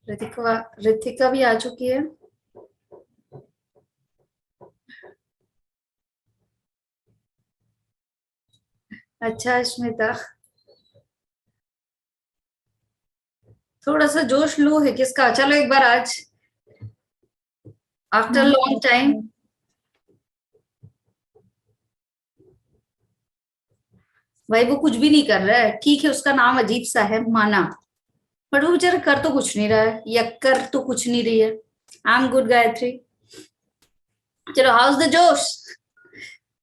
ऋतिका ऋतिका भी आ चुकी है। अच्छा अश्मिता, थोड़ा सा जोश लो है किसका, चलो एक बार आज आफ्टर लॉन्ग टाइम। भाई वो कुछ भी नहीं कर रहा है, ठीक है उसका नाम अजीब सा है माना, पर वो बेचारा कर तो कुछ नहीं रहा है, या कर तो कुछ नहीं रही है। I am good Gayatri. चलो हाउस द जोश,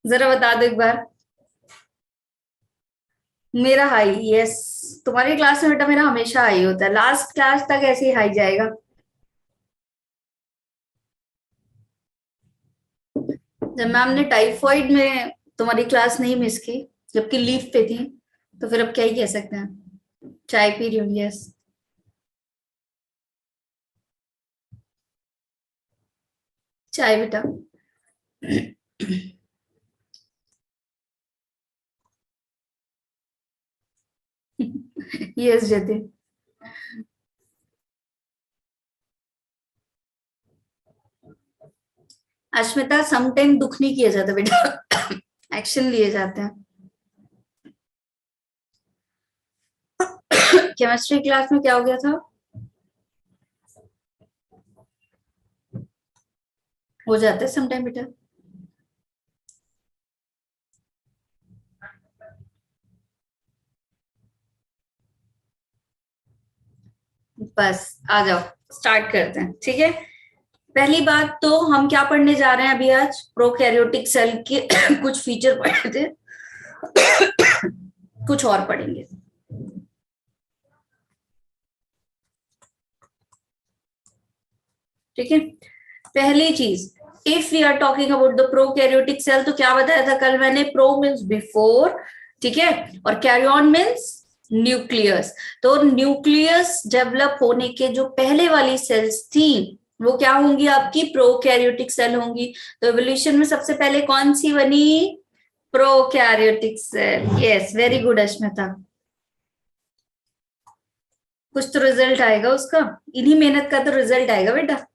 जरा बता दो एक बार। मेरा हाई, यस। तुम्हारी क्लास में बेटा मेरा हमेशा हाई होता है, लास्ट क्लास तक ऐसे ही हाई जाएगा। जब मैम ने टाइफॉइड में तुम्हारी क्लास नहीं मिस की, जबकि लीव पे थी, तो फिर अब क्या ही कह सकते हैं। चाय पी रही हूँ, यस। चाय बेटा। यस जतिन। अश्मिता समटाइम दुख नहीं किया जाता बेटा, एक्शन लिए जाते हैं। केमिस्ट्री क्लास में क्या हो गया था? हो जाता है समटाइम बेटा। बस आ जाओ, स्टार्ट करते हैं, ठीक है। पहली बात तो हम क्या पढ़ने जा रहे हैं अभी आज, प्रोकैरियोटिक सेल के कुछ फीचर पढ़े थे, कुछ और पढ़ेंगे। ठीक है, पहली चीज, if we are talking about the prokaryotic cell, तो क्या बताया था कल मैंने, प्रो मीन्स बिफोर, ठीक है, और कैरियन मीन्स न्यूक्लियस। तो न्यूक्लियस डेवलप होने के जो पहले वाली सेल्स थी, वो क्या होंगी, आपकी प्रोकैरियोटिक सेल होंगी। तो एवोल्यूशन में सबसे पहले कौन सी बनी? Prokaryotic cell, yes very good Ashmita. कुछ तो रिजल्ट आएगा उसका, इन्हीं मेहनत का तो रिजल्ट आएगा बेटा।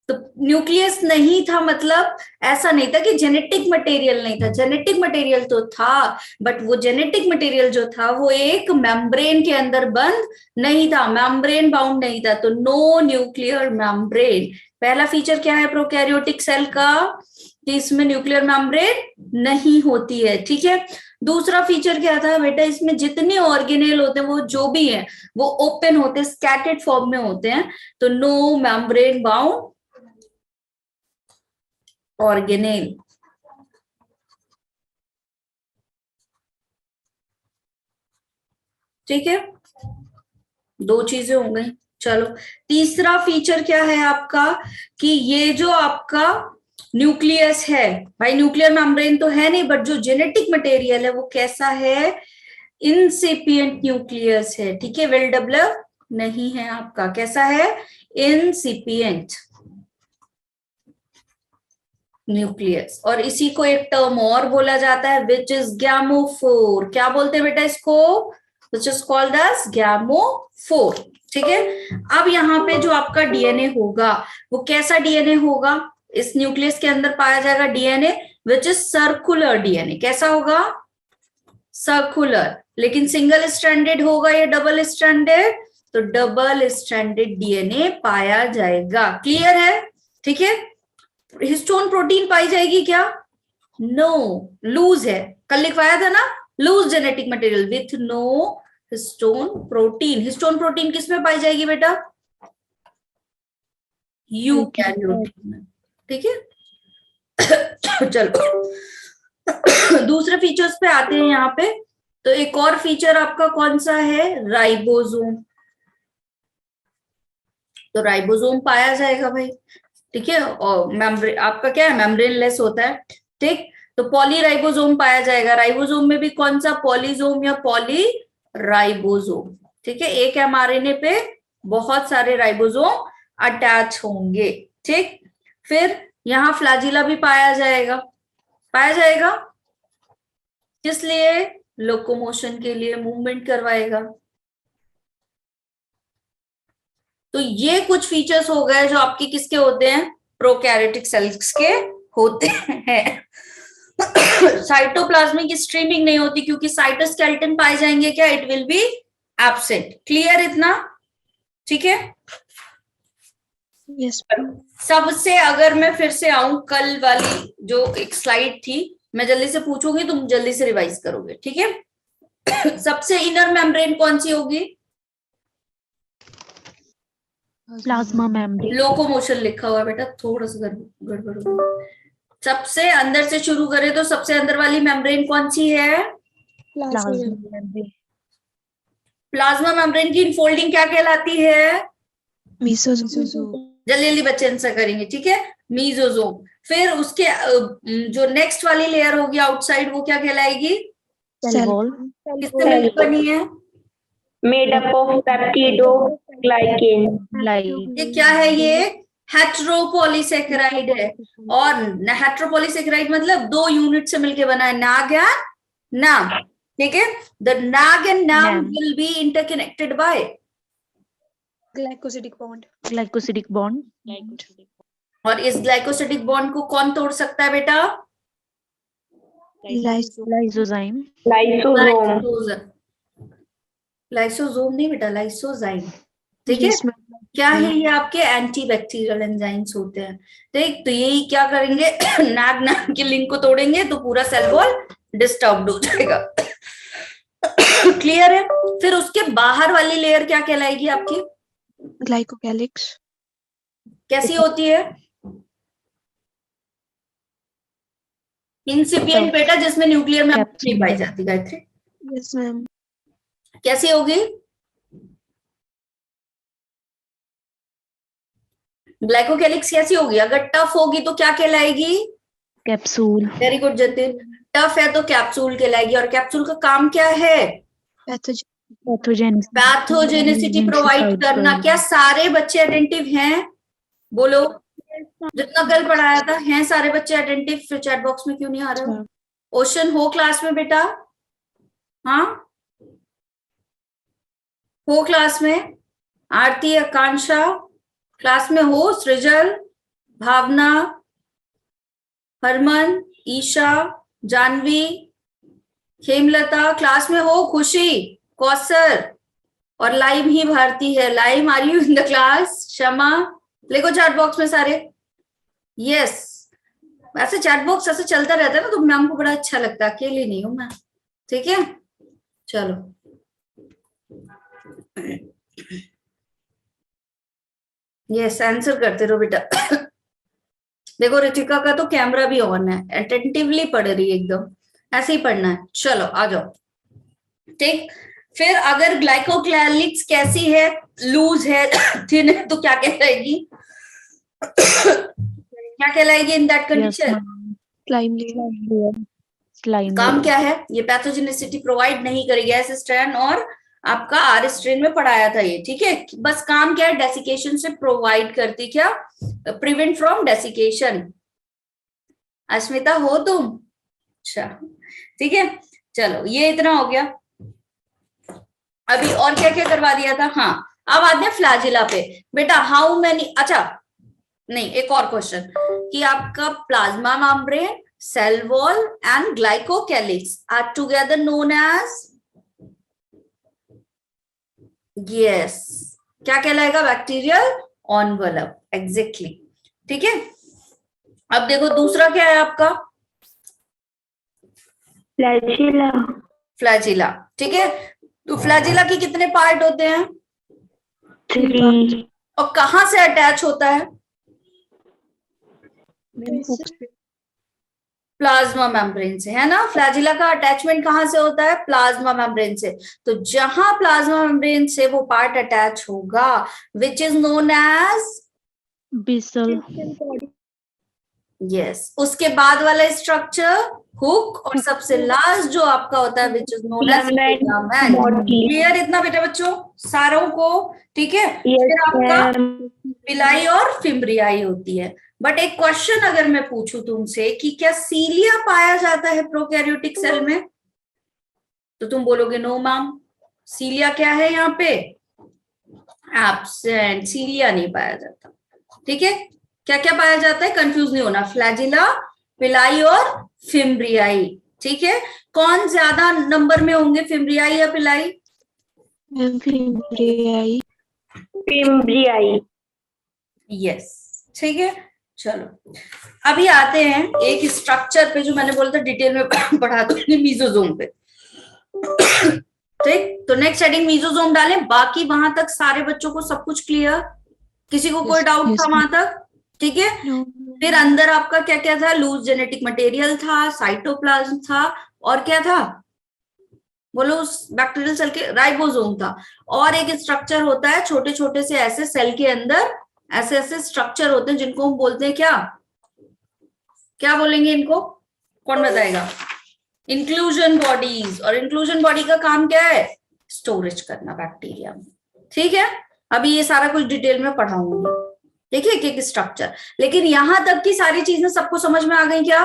तो न्यूक्लियस नहीं था मतलब ऐसा नहीं था कि जेनेटिक मटेरियल नहीं था, जेनेटिक मटेरियल तो था, बट वो जेनेटिक मटेरियल जो था वो एक मेम्ब्रेन के अंदर बंद नहीं था, मेम्ब्रेन बाउंड नहीं था, तो नो न्यूक्लियर मेम्ब्रेन। पहला फीचर क्या है प्रोकैरियोटिक सेल का, कि इसमें न्यूक्लियर मेम्ब्रेन नहीं होती है, ठीक है। दूसरा फीचर क्या था बेटा, इसमें जितने ऑर्गेनेल होते हैं वो जो भी है वो ओपन होते हैं, स्कैटर्ड फॉर्म में होते हैं, तो नो मेम्ब्रेन बाउंड ऑर्गेनेल। ठीक है, दो चीजें हो गई। चलो, तीसरा फीचर क्या है आपका, कि ये जो आपका न्यूक्लियस है, भाई न्यूक्लियर मेम्ब्रेन तो है नहीं, बट जो जेनेटिक मटेरियल है वो कैसा है, इंसिपिएंट न्यूक्लियस है, ठीक है, वेल डेवलप नहीं है आपका, कैसा है, इंसिपिएंट न्यूक्लियस। और इसी को एक टर्म और बोला जाता है विच इज गैमोफोर, क्या बोलते हैं बेटा इसको, विच इज कॉल्ड एज गैमोफोर, ठीक है। अब यहाँ पे जो आपका डीएनए होगा वो कैसा डीएनए होगा, इस न्यूक्लियस के अंदर पाया जाएगा DNA which is circular DNA, कैसा होगा, सर्कुलर, लेकिन सिंगल स्ट्रैंडेड होगा या डबल स्ट्रैंडेड, तो डबल स्ट्रैंडेड डीएनए पाया जाएगा, क्लियर है, ठीक है। हिस्टोन प्रोटीन पाई जाएगी क्या, नो, लूज है, कल लिखवाया था ना, loose genetic material with no histone protein. Histone protein किसमें पाई जाएगी बेटा, यूकैरियोटिक में, ठीक है। चलो, दूसरे फीचर्स पे आते हैं यहाँ पे। तो एक और फीचर आपका कौन सा है, राइबोसोम। तो राइबोसोम पाया जाएगा भाई, ठीक है, और मेम्ब्रेन आपका क्या है, मेम्ब्रेन लेस होता है, ठीक। तो पॉली राइबोसोम पाया जाएगा, राइबोसोम में भी कौन सा, पॉलीजोम या पॉली राइबोसोम, ठीक है, एक एमआरएनए पे बहुत सारे राइबोसोम अटैच होंगे, ठीक। फिर यहाँ फ्लैजिला भी पाया जाएगा, पाया जाएगा किस लिए, लोकोमोशन के लिए, मूवमेंट करवाएगा। तो ये कुछ फीचर्स हो गए जो आपके किसके होते हैं, प्रोकैरियोटिक सेल्स के होते हैं। साइटोप्लाज्मिक स्ट्रीमिंग नहीं होती क्योंकि साइटोस्केलेटन पाए जाएंगे क्या, it will B absent. Clear इतना, ठीक है। यस। सबसे अगर मैं फिर से आऊं कल वाली जो एक स्लाइड थी, मैं जल्दी से पूछूंगी, तुम जल्दी से रिवाइज करोगे, ठीक है। सबसे इनर मेम्ब्रेन कौन सी होगी, प्लाज्मा मेम्ब्रेन। लोकोमोशन लिखा हुआ है बेटा, थोड़ा सा गड़बड़ हो गई। सबसे अंदर से शुरू करें तो सबसे अंदर वाली मेम्ब्रेन कौन सी है, प्लाज्मा मेम्ब्रेन। प्लाज्मा मेम्ब्रेन की इनफोल्डिंग क्या कहलाती है, मेसोजोम। जल्दी जल्दी बच्चे आंसर करेंगे, ठीक है, मीजोजोम। फिर उसके जो नेक्स्ट वाली लेयर होगी आउटसाइड, वो क्या कहलाएगी, सेल वॉल। किससे मिलकर बनी है, मेड अप ऑफ पेप्टिडोग्लाइकेन। ये क्या है, ये हेट्रोपॉलीसेकेराइड है। और हेट्रोपॉलीसेकेराइड मतलब 2 यूनिट से मिलकर बना है, नाग एंड नाम, ठीक है। The NAG and NAM will be interconnected by glycosidic bond. Glycosidic bond. और इस ग्लाइकोसिडिक बॉन्ड को कौन तोड़ सकता है बेटा, लाइसोजाइम। लाइसोसोम नहीं बेटा, लाइसोजाइम, ठीक है। क्या है ये, आपके एंटी बैक्टीरियल एंजाइम्स होते हैं, ठीक। तो यही क्या करेंगे, नाग नाग की लिंक को तोड़ेंगे तो पूरा सेल वॉल डिस्टर्ब हो जाएगा। क्लियर है। फिर उसके बाहर वाली लेयर क्या कहलाएगी आपकी, ग्लाइकोकैलिक्स। कैसी होती है, इंसिपिएंट बेटा, जिसमें न्यूक्लियर में नहीं पाई जाती, गायत्री। Yes ma'am. कैसी होगी, ग्लाइकोकैलिक्स कैसी होगी, अगर टफ होगी तो क्या कहलाएगी, capsule. Very good Jatin, tough है तो कैप्सूल कहलाएगी। और कैप्सूल का काम क्या है, पैथोजेनिसिटी प्रोवाइड करना। क्या सारे बच्चे अटेंटिव हैं, बोलो, जितना कल पढ़ाया था, हैं सारे बच्चे अटेंटिव, फिर चैट बॉक्स में क्यों नहीं आ रहे हो। ओशन हो क्लास में बेटा, हाँ हो क्लास में, आरती आकांक्षा क्लास में हो, सृजल, भावना, हरमन, ईशा, जानवी, हेमलता क्लास में हो, खुशी, कौसर, और लाइव ही भारती है, live are you in the class, Shama, लिखो चैट बॉक्स में सारे, यस। वैसे चैट बॉक्स ऐसे चलता रहता है ना, तो मैम को बड़ा अच्छा लगता है, अकेले नहीं हूं मैं, ठीक है। चलो यस, आंसर करते रहो बेटा। देखो रितिका का तो कैमरा भी ऑन है, अटेंटिवली पढ़ रही है एकदम, ऐसे ही पढ़ना है। चलो आ जाओ, ठीक। फिर अगर ग्लाइकोक्लैलिक्स कैसी है, लूज है, थिन है, तो क्या कहलाएगी, क्या कहलाएगी इन दैट कंडीशन, काम क्या है, ये पैथोजेनिसिटी प्रोवाइड नहीं करेगी, एस स्ट्रैंड और आपका आर स्ट्रेन में पढ़ाया था ये, ठीक है। बस काम क्या है, डेसिकेशन से प्रोवाइड करती, क्या, प्रिवेंट फ्रॉम डेसिकेशन। अस्मिता हो तुम, अच्छा ठीक है। चलो ये इतना हो गया। अभी और क्या क्या करवा दिया था, हाँ अब आते हैं फ्लैजिला पे। बेटा हाउ मेनी, अच्छा नहीं, एक और क्वेश्चन कि आपका plasma membrane, cell wall and glycocalyx are together known as, yes, क्या कहलाएगा, बैक्टीरियल एनवेलप, एग्जैक्टली, ठीक है। अब देखो दूसरा क्या है आपका, फ्लैजिला। फ्लैजिला, ठीक है। तो फ्लैजिला के कितने पार्ट होते हैं, 3। और कहां से अटैच होता है, प्लाज्मा मेम्ब्रेन से, है ना। फ्लैजिला का अटैचमेंट कहां से होता है, प्लाज्मा मेम्ब्रेन से। तो जहां प्लाज्मा मेम्ब्रेन से वो पार्ट अटैच होगा, which is known as basal. Yes, उसके बाद वाला स्ट्रक्चर हुक, और सबसे लास्ट जो आपका होता है which is known as filament. Clear इतना बेटा बच्चों सारों को, ठीक है। फिर आपका पिलाई और फिम्ब्रियाई होती है। बट एक क्वेश्चन अगर मैं पूछूं तुमसे कि क्या सीलिया पाया जाता है प्रोकैरियोटिक सेल में, तो तुम बोलोगे नो मैम। सीलिया क्या है यहाँ पे, एब्सेंट, सीलिया नहीं पाया जाता। ठीक है, क्या क्या पाया जाता है, कंफ्यूज नहीं होना, फ्लैजिला, पिलाई और फिम्ब्रियाई। ठीक है, कौन ज्यादा नंबर में होंगे, फिम्ब्रियाई या पिलाई? फिम्ब्रियाई। फिम्ब्रियाई। यस, ठीक है। चलो अभी आते हैं एक स्ट्रक्चर पे जो मैंने बोला था डिटेल में पढ़ा दूंगी, मीजोजोम पे। ठीक, तो नेक्स्ट हेडिंग मीजोजोम डालें, बाकी वहां तक सारे बच्चों को सब कुछ क्लियर, किसी को कोई डाउट था वहां तक? ठीक है, फिर अंदर आपका क्या क्या था, लूज जेनेटिक मटेरियल था, साइटोप्लाज्म था, और क्या था बोलो, उस बैक्टीरियल सेल के राइबोसोम था, और एक स्ट्रक्चर होता है छोटे छोटे से ऐसे सेल के अंदर ऐसे ऐसे स्ट्रक्चर होते हैं जिनको हम बोलते हैं क्या, क्या बोलेंगे इनको, कौन बताएगा? Inclusion bodies. और इंक्लूजन बॉडी का काम क्या है, स्टोरेज करना बैक्टीरिया में। ठीक है, अभी ये सारा कुछ डिटेल में पढ़ाऊंगी। देखिए एक एक स्ट्रक्चर, लेकिन यहां तक की सारी चीजें सबको समझ में आ गई क्या?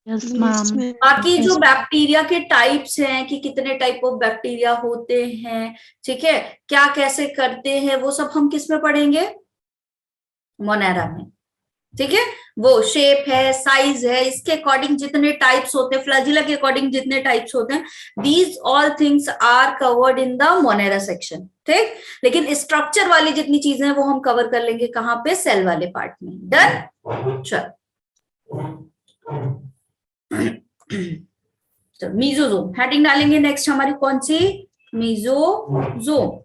Yes ma'am. बाकी जो बैक्टीरिया के टाइप्स हैं कि कितने टाइप ऑफ बैक्टीरिया होते हैं, ठीक है, क्या कैसे करते हैं, वो सब हम किस में पढ़ेंगे, मोनेरा में। ठीक है, वो शेप है, साइज है, इसके अकॉर्डिंग जितने टाइप्स होते हैं, फ्लैजिला के अकॉर्डिंग जितने टाइप्स होते हैं, these all things are covered in the Monera section. ठीक, लेकिन स्ट्रक्चर वाली जितनी चीजें हैं वो हम कवर कर लेंगे कहाँ पे, सेल वाले पार्ट में। डन, चल। तो मीजोजोम हेडिंग डालेंगे नेक्स्ट हमारी कौन सी, मीजोजोम।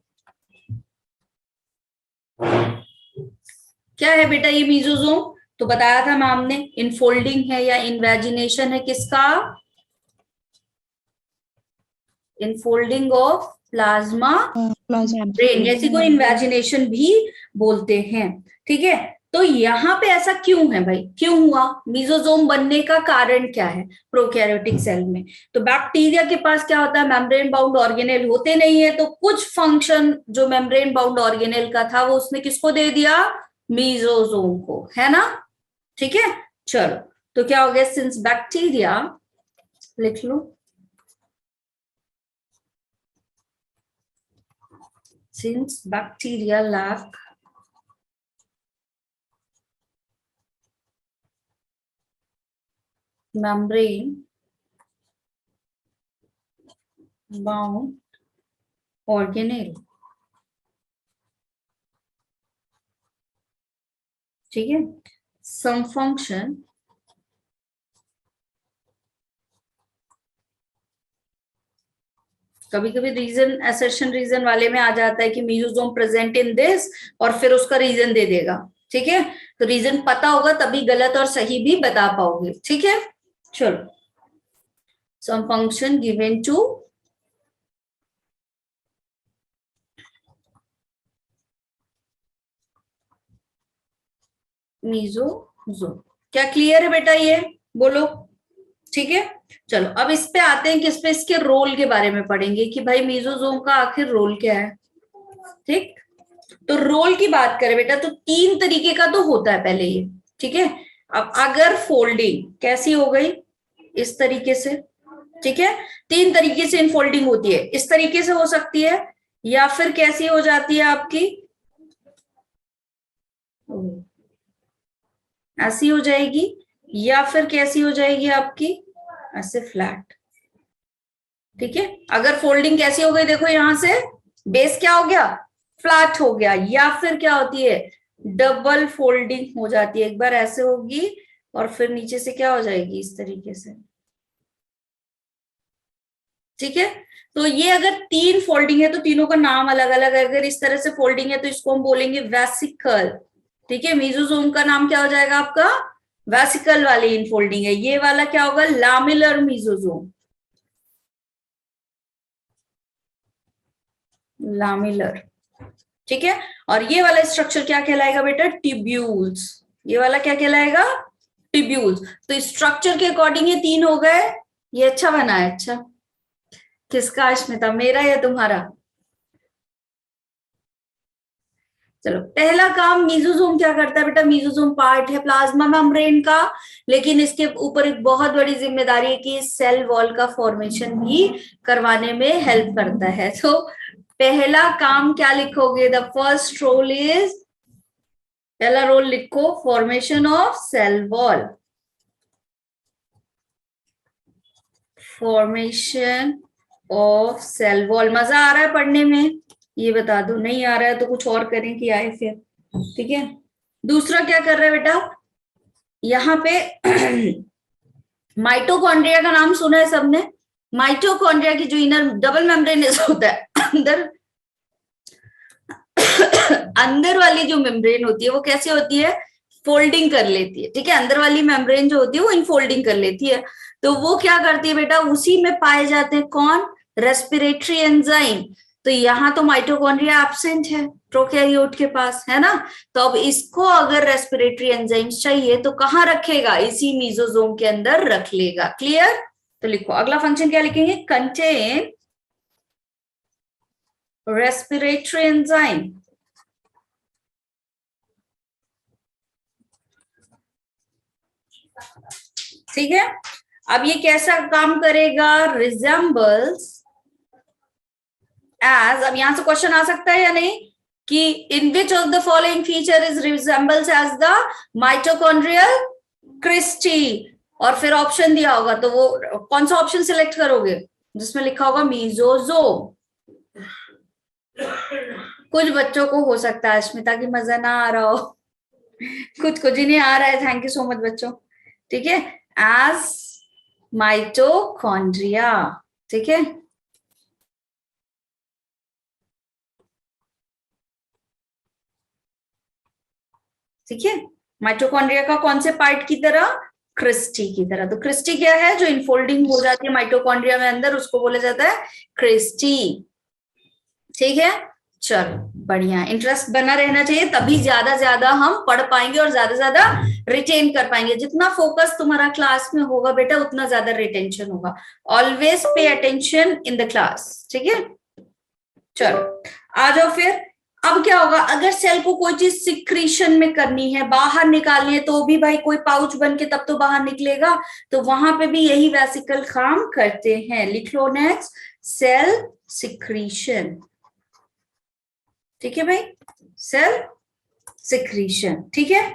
क्या है बेटा ये मीजोजोम? तो बताया था मैम ने, इनफोल्डिंग है या इन्वेजिनेशन है किसका, इनफोल्डिंग ऑफ प्लाज्मा मेम्ब्रेन, जैसी को इन्वेजिनेशन भी बोलते हैं। ठीक है, तो यहाँ पे ऐसा क्यों है भाई, क्यों हुआ, मीजोजोम बनने का कारण क्या है प्रोकैरियोटिक सेल में? तो बैक्टीरिया के पास क्या होता है, मेम्ब्रेन बाउंड ऑर्गेनेल होते नहीं है, तो कुछ फंक्शन जो मेम्ब्रेन बाउंड ऑर्गेनेल का था वो उसने किसको दे दिया, मीजोजोम को, है ना? ठीक है, चलो तो क्या हो गया, सिंस बैक्टीरिया, लिख लो, since bacteria lack membrane bound organelle, ठीक है, some function कभी कभी रीजन असर्शन रीजन वाले में आ जाता है कि मीजोजोम प्रेजेंट इन दिस, और फिर उसका रीजन दे देगा। ठीक है, तो रीजन पता होगा तभी गलत और सही भी बता पाओगे। ठीक है, चलो, सम फंक्शन गिवन टू मीजोजोम। क्या क्लियर है बेटा ये, बोलो। ठीक है, चलो अब इस पे आते हैं कि इस पे इसके रोल के बारे में पढ़ेंगे कि भाई मीजोजोम का आखिर रोल क्या है। ठीक, तो रोल की बात करें बेटा तो तीन तरीके का तो होता है पहले ये। ठीक है, अब अगर फोल्डिंग कैसी हो गई, इस तरीके से, ठीक है, तीन तरीके से इनफोल्डिंग होती है, इस तरीके से हो सकती है, या फिर कैसी हो जाती है आपकी, ऐसी हो जाएगी, या फिर कैसी हो जाएगी आपकी, ऐसे फ्लैट। ठीक है, अगर फोल्डिंग कैसी हो गई, देखो यहां से बेस क्या हो गया, फ्लैट हो गया, या फिर क्या होती है, डबल फोल्डिंग हो जाती है, एक बार ऐसे होगी और फिर नीचे से क्या हो जाएगी, इस तरीके से। ठीक है, तो ये अगर तीन फोल्डिंग है तो तीनों का नाम अलग अलग है। अगर इस तरह से फोल्डिंग है तो इसको हम बोलेंगे वेसिकल। ठीक है, मीजोजोम का नाम क्या हो जाएगा आपका, वेसिकल वाली इनफोल्डिंग है। ये वाला क्या होगा, लैमेलर मीजोजोम, लैमेलर। ठीक है, और ये वाला स्ट्रक्चर क्या कहलाएगा बेटा, ट्यूब्यूल्स। ये वाला क्या कहलाएगा, ट्यूब्यूल्स। तो स्ट्रक्चर के अकॉर्डिंग ये तीन हो गए। ये अच्छा बना है, अच्छा किसका अस्मिता, मेरा या तुम्हारा? चलो, पहला काम मीजोजोम क्या करता है बेटा, मीजोजोम पार्ट है प्लाज्मा मेम्ब्रेन का, लेकिन इसके ऊपर एक बहुत बड़ी जिम्मेदारी है कि सेल वॉल का फॉर्मेशन भी करवाने में हेल्प करता है। तो पहला काम क्या लिखोगे? द फर्स्ट रोल इज, पहला रोल लिखो formation of cell wall, formation of cell wall. मजा आ रहा है पढ़ने में? ये बता दो, नहीं आ रहा है तो कुछ और करें कि आए फिर, ठीक है। दूसरा क्या कर रहे हैं बेटा, यहाँ पे माइटोकॉन्ड्रिया का नाम सुना है सबने? माइटोकॉन्ड्रिया की जो इनर डबल मेम्ब्रेनस होता है, अंदर वाली जो मेम्ब्रेन होती है वो कैसे होती है? फोल्डिंग कर लेती है, ठीक है। अंदर वाली मेम्ब्रेन जो होती है वो इनफोल्डिंग कर लेती है। तो वो क्या करती है बेटा, उसी में पाए जाते हैं कौन? Respiratory enzyme. तो यहाँ तो माइटोकॉन्ड्रिया एब्सेंट है प्रोकैरियोट के पास, है ना। तो अब इसको अगर रेस्पिरेटरी एंजाइम्स चाहिए तो कहाँ रखेगा? इसी मीजोजोम के अंदर रख लेगा। क्लियर? तो लिखो अगला फंक्शन क्या लिखेंगे? Contain respiratory enzyme. ठीक है। अब ये कैसा काम करेगा? रिजेंबल्स एज, अब यहां से क्वेश्चन आ सकता है या नहीं कि in which of the following feature is resembles as the mitochondrial cristae, और फिर ऑप्शन दिया होगा तो वो कौन सा ऑप्शन सिलेक्ट करोगे? जिसमें लिखा होगा मीजोजोम। कुछ बच्चों को हो सकता है अस्मिता की मजा ना आ रहा हो, कुछ जिन्हें आ रहा है, थैंक यू सो मच बच्चों, ठीक है। एज माइटोकॉन्ड्रिया, ठीक है। ठीक है, माइटोकॉन्ड्रिया का कौन से पार्ट की तरह? क्रिस्टी की तरह। तो क्रिस्टी क्या है? जो इनफोल्डिंग हो जाती है माइटोकॉन्ड्रिया में अंदर, उसको बोला जाता है क्रिस्टी। ठीक है, चलो बढ़िया, इंटरेस्ट बना रहना चाहिए, तभी ज्यादा हम पढ़ पाएंगे और ज्यादा रिटेन कर पाएंगे। जितना फोकस तुम्हारा क्लास में होगा बेटा उतना ज्यादा रिटेंशन होगा। Always pay attention in the class, ठीक है। चलो आ जाओ फिर। अब क्या होगा, अगर सेल को कोई चीज सिक्रीशन में करनी है, बाहर निकालनी है, तो भी भाई कोई पाउच बन के तब तो बाहर निकलेगा, तो वहां पे भी यही वेसिकल काम करते हैं। लिख लो नेक्स्ट, सेल सिक्रीशन। ठीक है भाई, सेल सिक्रीशन, ठीक है।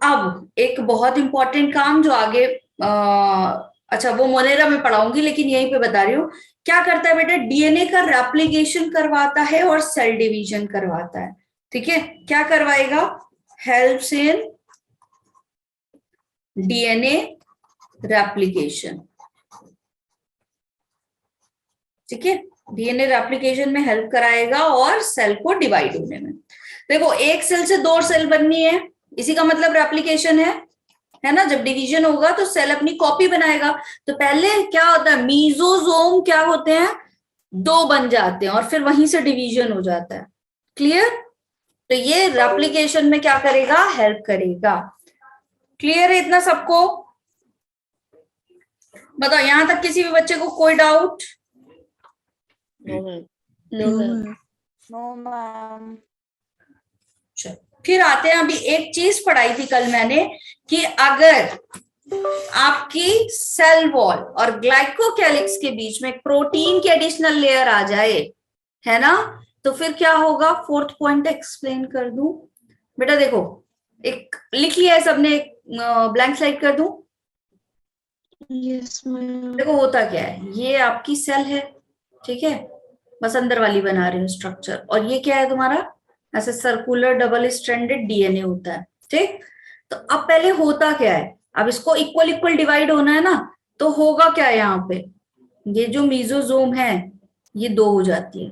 अब एक बहुत इंपॉर्टेंट काम जो आगे अच्छा वो मोनेरा में पढ़ाऊंगी, लेकिन यहीं पे बता रही हूँ। क्या करता है बेटा, डीएनए का रेप्लिकेशन करवाता है और सेल डिवीजन करवाता है। ठीक है, क्या करवाएगा? Helps in DNA replication. ठीक है, डीएनए रेप्लिकेशन में हेल्प कराएगा और सेल को डिवाइड होने में। देखो, एक सेल से दो सेल बननी है, इसी का मतलब रेप्लिकेशन है ना। जब डिवीजन होगा तो सेल अपनी कॉपी बनाएगा। तो पहले क्या होता है, मीजोजोम क्या होते हैं, दो बन जाते हैं और फिर वहीं से डिवीजन हो जाता है। क्लियर? तो ये रेप्लिकेशन में क्या करेगा, हेल्प करेगा। क्लियर है इतना सबको? बताओ यहां तक किसी भी बच्चे को कोई डाउट? No ma'am. फिर आते हैं, अभी एक चीज पढ़ाई थी कल मैंने कि अगर आपकी सेल वॉल और ग्लाइकोकैलिक्स के बीच में प्रोटीन की एडिशनल लेयर आ जाए, है ना, तो फिर क्या होगा? फोर्थ पॉइंट एक्सप्लेन कर दूं बेटा। देखो, एक लिख लिया है सबने, ब्लैंक स्लाइड कर दूं? Yes ma'am. देखो होता क्या है, ये आपकी सेल है, ठीक है, बस अंदर वाली बना रही हूँ स्ट्रक्चर, और ये क्या है तुम्हारा, ऐसे सर्कुलर डबल स्ट्रैंडेड डीएनए होता है। ठीक, तो अब पहले होता क्या है, अब इसको इक्वल डिवाइड होना है ना, तो होगा क्या यहाँ पे, ये जो मीजोजोम है ये दो हो जाती है।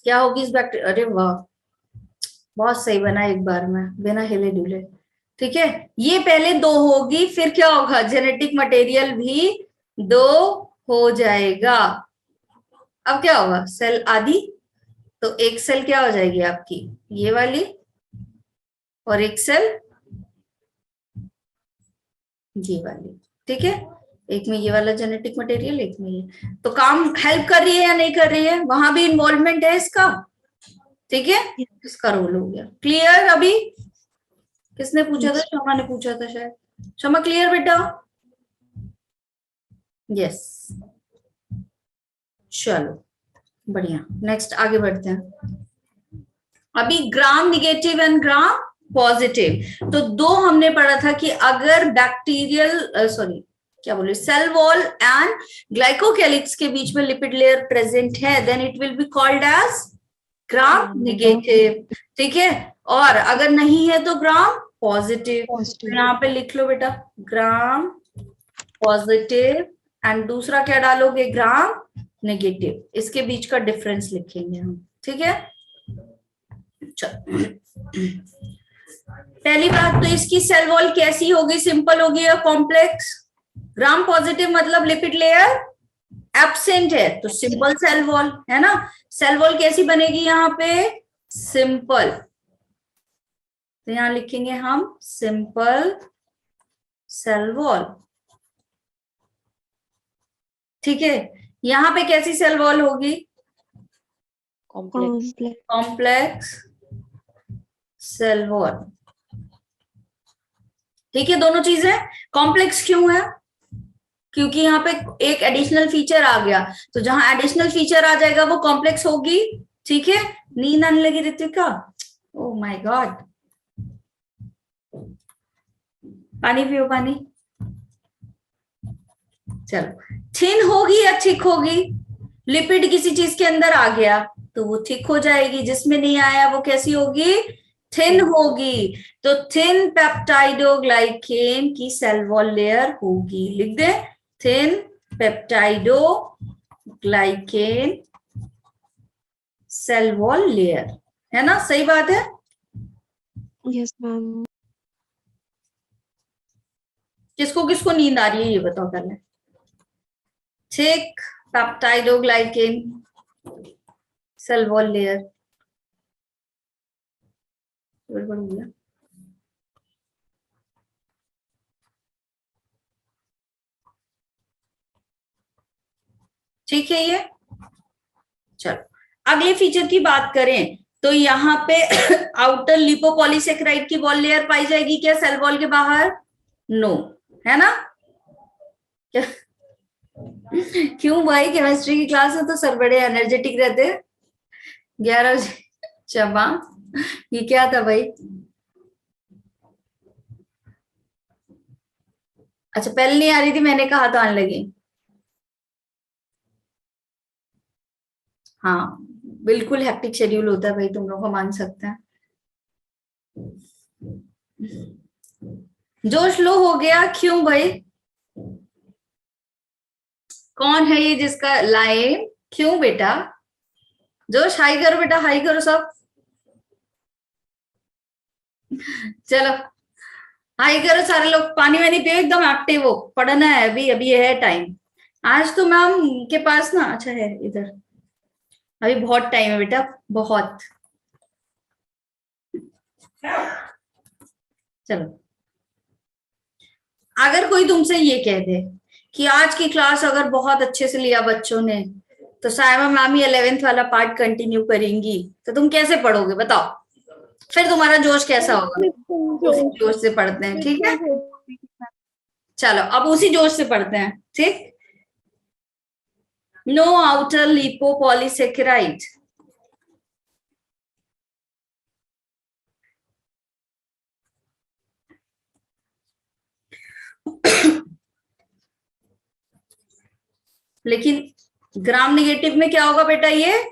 क्या होगी इस बैक्टीरिया, अरे वाह बहुत सही बना एक बार में बिना हिले डुले। ठीक है, ये पहले दो होगी, फिर क्या होगा, जेनेटिक मटेरियल भी दो हो जाएगा। अब क्या होगा, सेल आदि, तो एक सेल क्या हो जाएगी आपकी, ये वाली, और एक सेल ये वाली। ठीक है, एक में ये वाला जेनेटिक मटेरियल, एक में ये। तो काम हेल्प कर रही है या नहीं कर रही है, वहां भी इन्वॉल्वमेंट है इसका। ठीक है, इसका रोल हो गया। क्लियर? अभी किसने पूछा था? शमा ने पूछा था शायद। शमा क्लियर बेटा? यस, चलो बढ़िया, नेक्स्ट आगे बढ़ते हैं। अभी ग्राम निगेटिव एंड ग्राम पॉजिटिव। तो दो हमने पढ़ा था कि अगर बैक्टीरियल सॉरी क्या बोले सेल वॉल एंड ग्लाइकोकैलिक्स के बीच में लिपिड लेयर प्रेजेंट है, then it will be called as gram negative. ठीक है, और अगर नहीं है तो ग्राम पॉजिटिव। तो यहाँ पे लिख लो बेटा ग्राम पॉजिटिव, एंड दूसरा क्या डालोगे, ग्राम नेगेटिव। इसके बीच का डिफरेंस लिखेंगे हम। ठीक है, चलो पहली बात तो इसकी सेल वॉल कैसी होगी, सिंपल होगी या कॉम्प्लेक्स। ग्राम पॉजिटिव मतलब लिपिड लेयर एब्सेंट है, तो सिंपल सेल वॉल है ना। सेल वॉल कैसी बनेगी यहाँ पे, सिंपल। तो यहां लिखेंगे हम सिंपल सेल वॉल। ठीक है, यहां पे कैसी सेल वॉल होगी, कॉम्प्लेक्स सेल वॉल। ठीक है, दोनों चीजें कॉम्प्लेक्स क्यों है, क्योंकि यहाँ पे एक एडिशनल फीचर आ गया, तो जहां एडिशनल फीचर आ जाएगा वो कॉम्प्लेक्स होगी। ठीक है, नींद आने लगी ऋतिका, ओह माय गॉड। पानी पियो पानी। चलो, थिन होगी या थिक होगी, लिपिड किसी चीज के अंदर आ गया तो वो थिक हो जाएगी, जिसमें नहीं आया वो कैसी होगी, थिन होगी। तो थिन पेप्टाइडोग्लाइकेन की सेल वॉल लेयर होगी, लिख दे thin peptidoglycan cell wall layer, है ना, सही बात है। Yes ma'am. किसको किसको नींद आ रही है ये बताओ पहले। Thick peptidoglycan cell wall layer, गड़बड़ हो गया। ठीक है, ये चलो अगले फीचर की बात करें तो यहाँ पे आउटर लिपोपॉलीसेकेराइड की वॉल लेयर पाई जाएगी क्या सेल वॉल के बाहर, नो, है ना। क्या क्यों भाई, केमिस्ट्री की क्लास में तो सर बड़े एनर्जेटिक रहते हैं। 11 बजे चबा, ये क्या था भाई। अच्छा, पहले नहीं आ रही थी, मैंने कहा तो आने लगी। हाँ बिल्कुल हेक्टिक शेड्यूल होता है भाई, तुम लोग को मान सकते हैं। जोश लो हो गया क्यों भाई, कौन है ये जिसका लाइन, क्यों बेटा, जोश हाई करो बेटा, हाई करो सब। चलो हाई करो सारे लोग, पानी वानी पियो, एकदम एक्टिव हो, पढ़ना है अभी, अभी है टाइम। आज तो मैम के पास ना, अच्छा है इधर, अभी बहुत टाइम है बेटा, बहुत। चलो, अगर कोई तुमसे ये कह दे कि आज की क्लास अगर बहुत अच्छे से लिया बच्चों ने तो साइमा मैम ही 11th वाला पार्ट कंटिन्यू करेंगी, तो तुम कैसे पढ़ोगे बताओ, फिर तुम्हारा जोश कैसा होगा। उसी जोश से पढ़ते हैं, ठीक है। चलो अब उसी जोश से पढ़ते हैं, ठीक। नो आउटर लिपोपॉलीसेकेराइड, लेकिन ग्राम नेगेटिव में क्या होगा बेटा, ये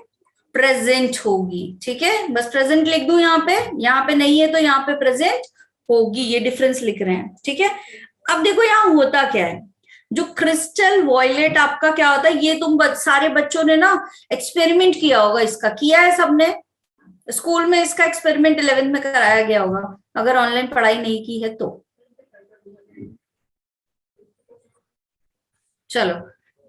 प्रेजेंट होगी। ठीक है, बस प्रेजेंट लिख दूं यहाँ पे नहीं है तो यहाँ पे प्रेजेंट होगी, ये डिफरेंस लिख रहे हैं। ठीक है, अब देखो यहाँ होता क्या है, जो क्रिस्टल वॉयलेट आपका क्या होता है, ये तुम सारे बच्चों ने ना एक्सपेरिमेंट किया होगा, इसका किया है सबने, स्कूल में इसका एक्सपेरिमेंट 11th में कराया गया होगा, अगर ऑनलाइन पढ़ाई नहीं की है तो। चलो,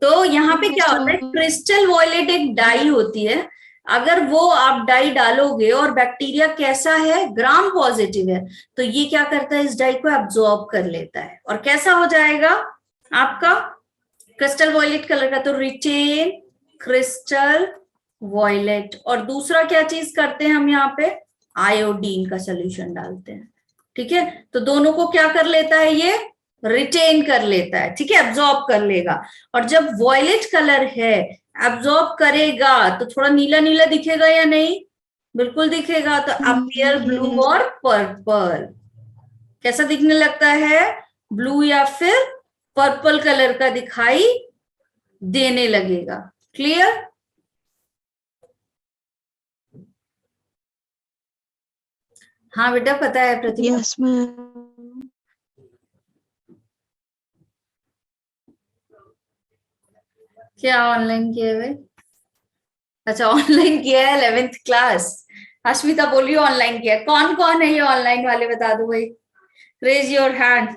तो यहाँ पे क्या होता है, क्रिस्टल वॉयलेट एक डाई होती है, अगर वो आप डाई डालोगे और बैक्टीरिया कैसा है, ग्राम पॉजिटिव है, तो ये क्या करता है, इस डाई को एब्जॉर्ब कर लेता है और कैसा हो जाएगा आपका क्रिस्टल वॉयलेट कलर का, तो रिटेन क्रिस्टल वॉयलेट। और दूसरा क्या चीज करते हैं हम यहाँ पे, आयोडीन का सोल्यूशन डालते हैं। ठीक है, तो दोनों को क्या कर लेता है, ये रिटेन कर लेता है, ठीक है, एब्जॉर्ब कर लेगा। और जब वॉयलेट कलर है एब्जॉर्ब करेगा तो थोड़ा नीला नीला दिखेगा या नहीं? बिल्कुल दिखेगा। तो अपीयर ब्लू और पर्पल, कैसा दिखने लगता है? ब्लू या फिर पर्पल कलर का दिखाई देने लगेगा। क्लियर? हाँ बेटा, पता है प्रतिभा। Yes, ma'am. क्या ऑनलाइन किया है भाई? अच्छा, ऑनलाइन किया है 11th क्लास। अश्मिता बोलिए ऑनलाइन किया है। कौन कौन है ये ऑनलाइन वाले, बता दो भाई, रेज योर हैंड।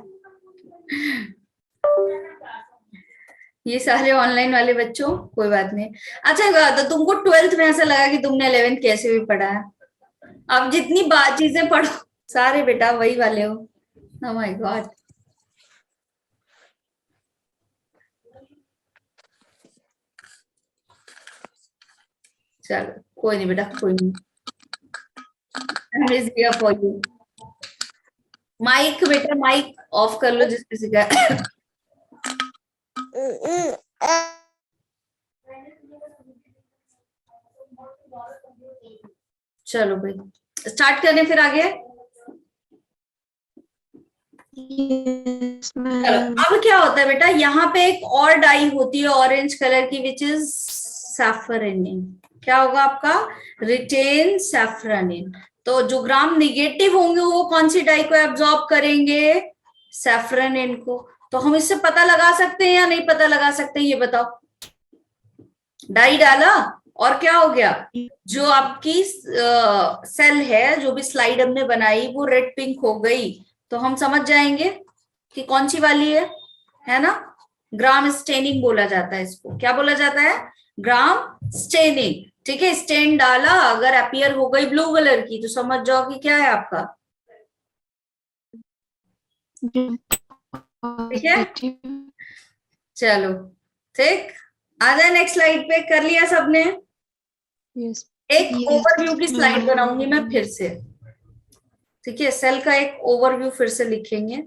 ये सारे ऑनलाइन वाले बच्चों, कोई बात नहीं। अच्छा, तो तुमको 12th में ऐसा लगा कि तुमने 11th कैसे भी पढ़ा है? अब जितनी बात चीजें पढ़ो, सारे बेटा वही वाले हो। Oh my God. चलो कोई नहीं बेटा, कोई नहीं। For you. माइक बेटा, माइक ऑफ कर लो जिस किसी का। चलो भाई, स्टार्ट करें फिर आगे। Yes, चलो, ma'am. अब क्या होता है बेटा, यहाँ पे एक और डाई होती है ऑरेंज कलर की, विच इज सैफरनिन। क्या होगा आपका? रिटेन सैफरनिन। तो जो ग्राम निगेटिव होंगे वो कौन सी डाई को एब्जॉर्ब करेंगे? सैफरनिन को। तो हम इससे पता लगा सकते हैं या नहीं पता लगा सकते, ये बताओ। डाई डाला और क्या हो गया? जो आपकी सेल है, जो भी स्लाइड हमने बनाई, वो रेड पिंक हो गई। तो हम समझ जाएंगे कि कौन सी वाली है ना? ग्राम स्टेनिंग बोला जाता है इसको। क्या बोला जाता है? Gram staining. ठीक है, स्टेन डाला, अगर अपीयर हो गई ब्लू कलर की तो समझ जाओ कि क्या है आपका। ठीक है, चलो ठीक। आ जाए नेक्स्ट स्लाइड पे। कर लिया सबने? Yes. एक Yes, ओवरव्यू की स्लाइड ma'am. बनाऊंगी मैं फिर से। ठीक है, सेल का एक ओवरव्यू फिर से लिखेंगे।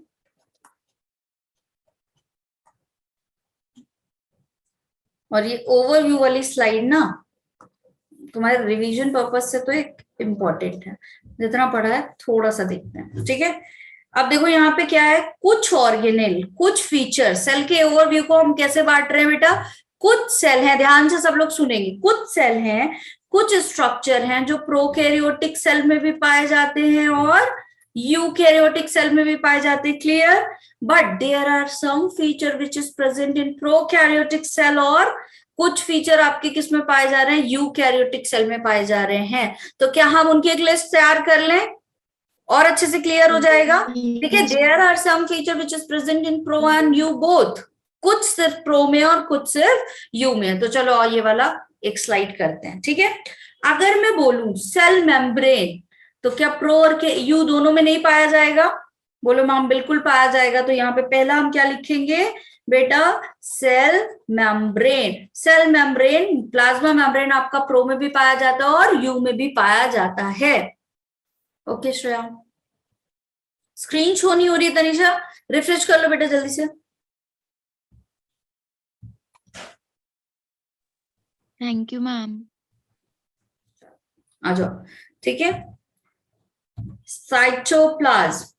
और ये ओवरव्यू वाली स्लाइड ना तुम्हारे रिवीजन पर्पज से तो एक इम्पोर्टेंट है। जितना पढ़ा है थोड़ा सा देखते हैं। ठीक है, अब देखो यहाँ पे क्या है, कुछ ऑर्गेनेल, कुछ फीचर। सेल के ओवरव्यू को हम कैसे बांट रहे हैं बेटा? कुछ सेल हैं, ध्यान से सब लोग सुनेंगे। कुछ सेल हैं, कुछ स्ट्रक्चर हैं जो प्रोकैरियोटिक सेल में भी पाए जाते हैं और यूकैरियोटिक सेल में भी पाए जाते हैं। Clear? But there are some feature which is present in prokaryotic cell, और कुछ फीचर आपके किस में पाए जा रहे हैं? यूकैरियोटिक सेल में पाए जा रहे हैं। तो क्या हम उनकी एक लिस्ट तैयार कर लें और अच्छे से क्लियर हो जाएगा? ठीक है, there are some feature which is present in pro and eu both. कुछ सिर्फ प्रो में और कुछ सिर्फ यू में। तो चलो ये वाला एक स्लाइड करते हैं। ठीक है, अगर मैं बोलूं सेल मेम्ब्रेन, तो क्या प्रो और के यू दोनों में नहीं पाया जाएगा? बोलो मैम बिल्कुल पाया जाएगा। तो यहाँ पे पहला हम क्या लिखेंगे बेटा? Cell membrane. Cell membrane, plasma membrane आपका प्रो में भी पाया जाता है और यू में भी पाया जाता है। ओके श्रेया, स्क्रीन शो नहीं हो रही है तनिषा, रिफ्रेश कर लो बेटा जल्दी से। Thank you ma'am. आ जाओ। ठीक है, साइटोप्लाज्म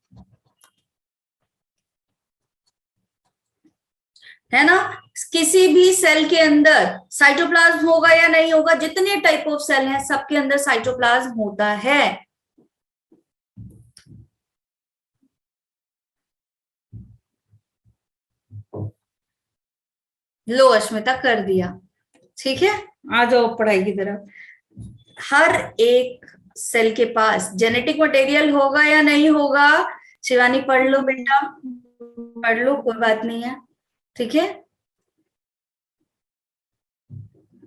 है ना? किसी भी सेल के अंदर साइटोप्लाज्म होगा या नहीं होगा? जितने टाइप ऑफ सेल हैं सबके अंदर साइटोप्लाज्म होता है। लो अश्मिता कर दिया। ठीक है, आ जाओ पढ़ाई की तरफ। हर एक सेल के पास जेनेटिक मटेरियल होगा या नहीं होगा? शिवानी पढ़ लो बेटा, पढ़ लो, कोई बात नहीं है। ठीक है,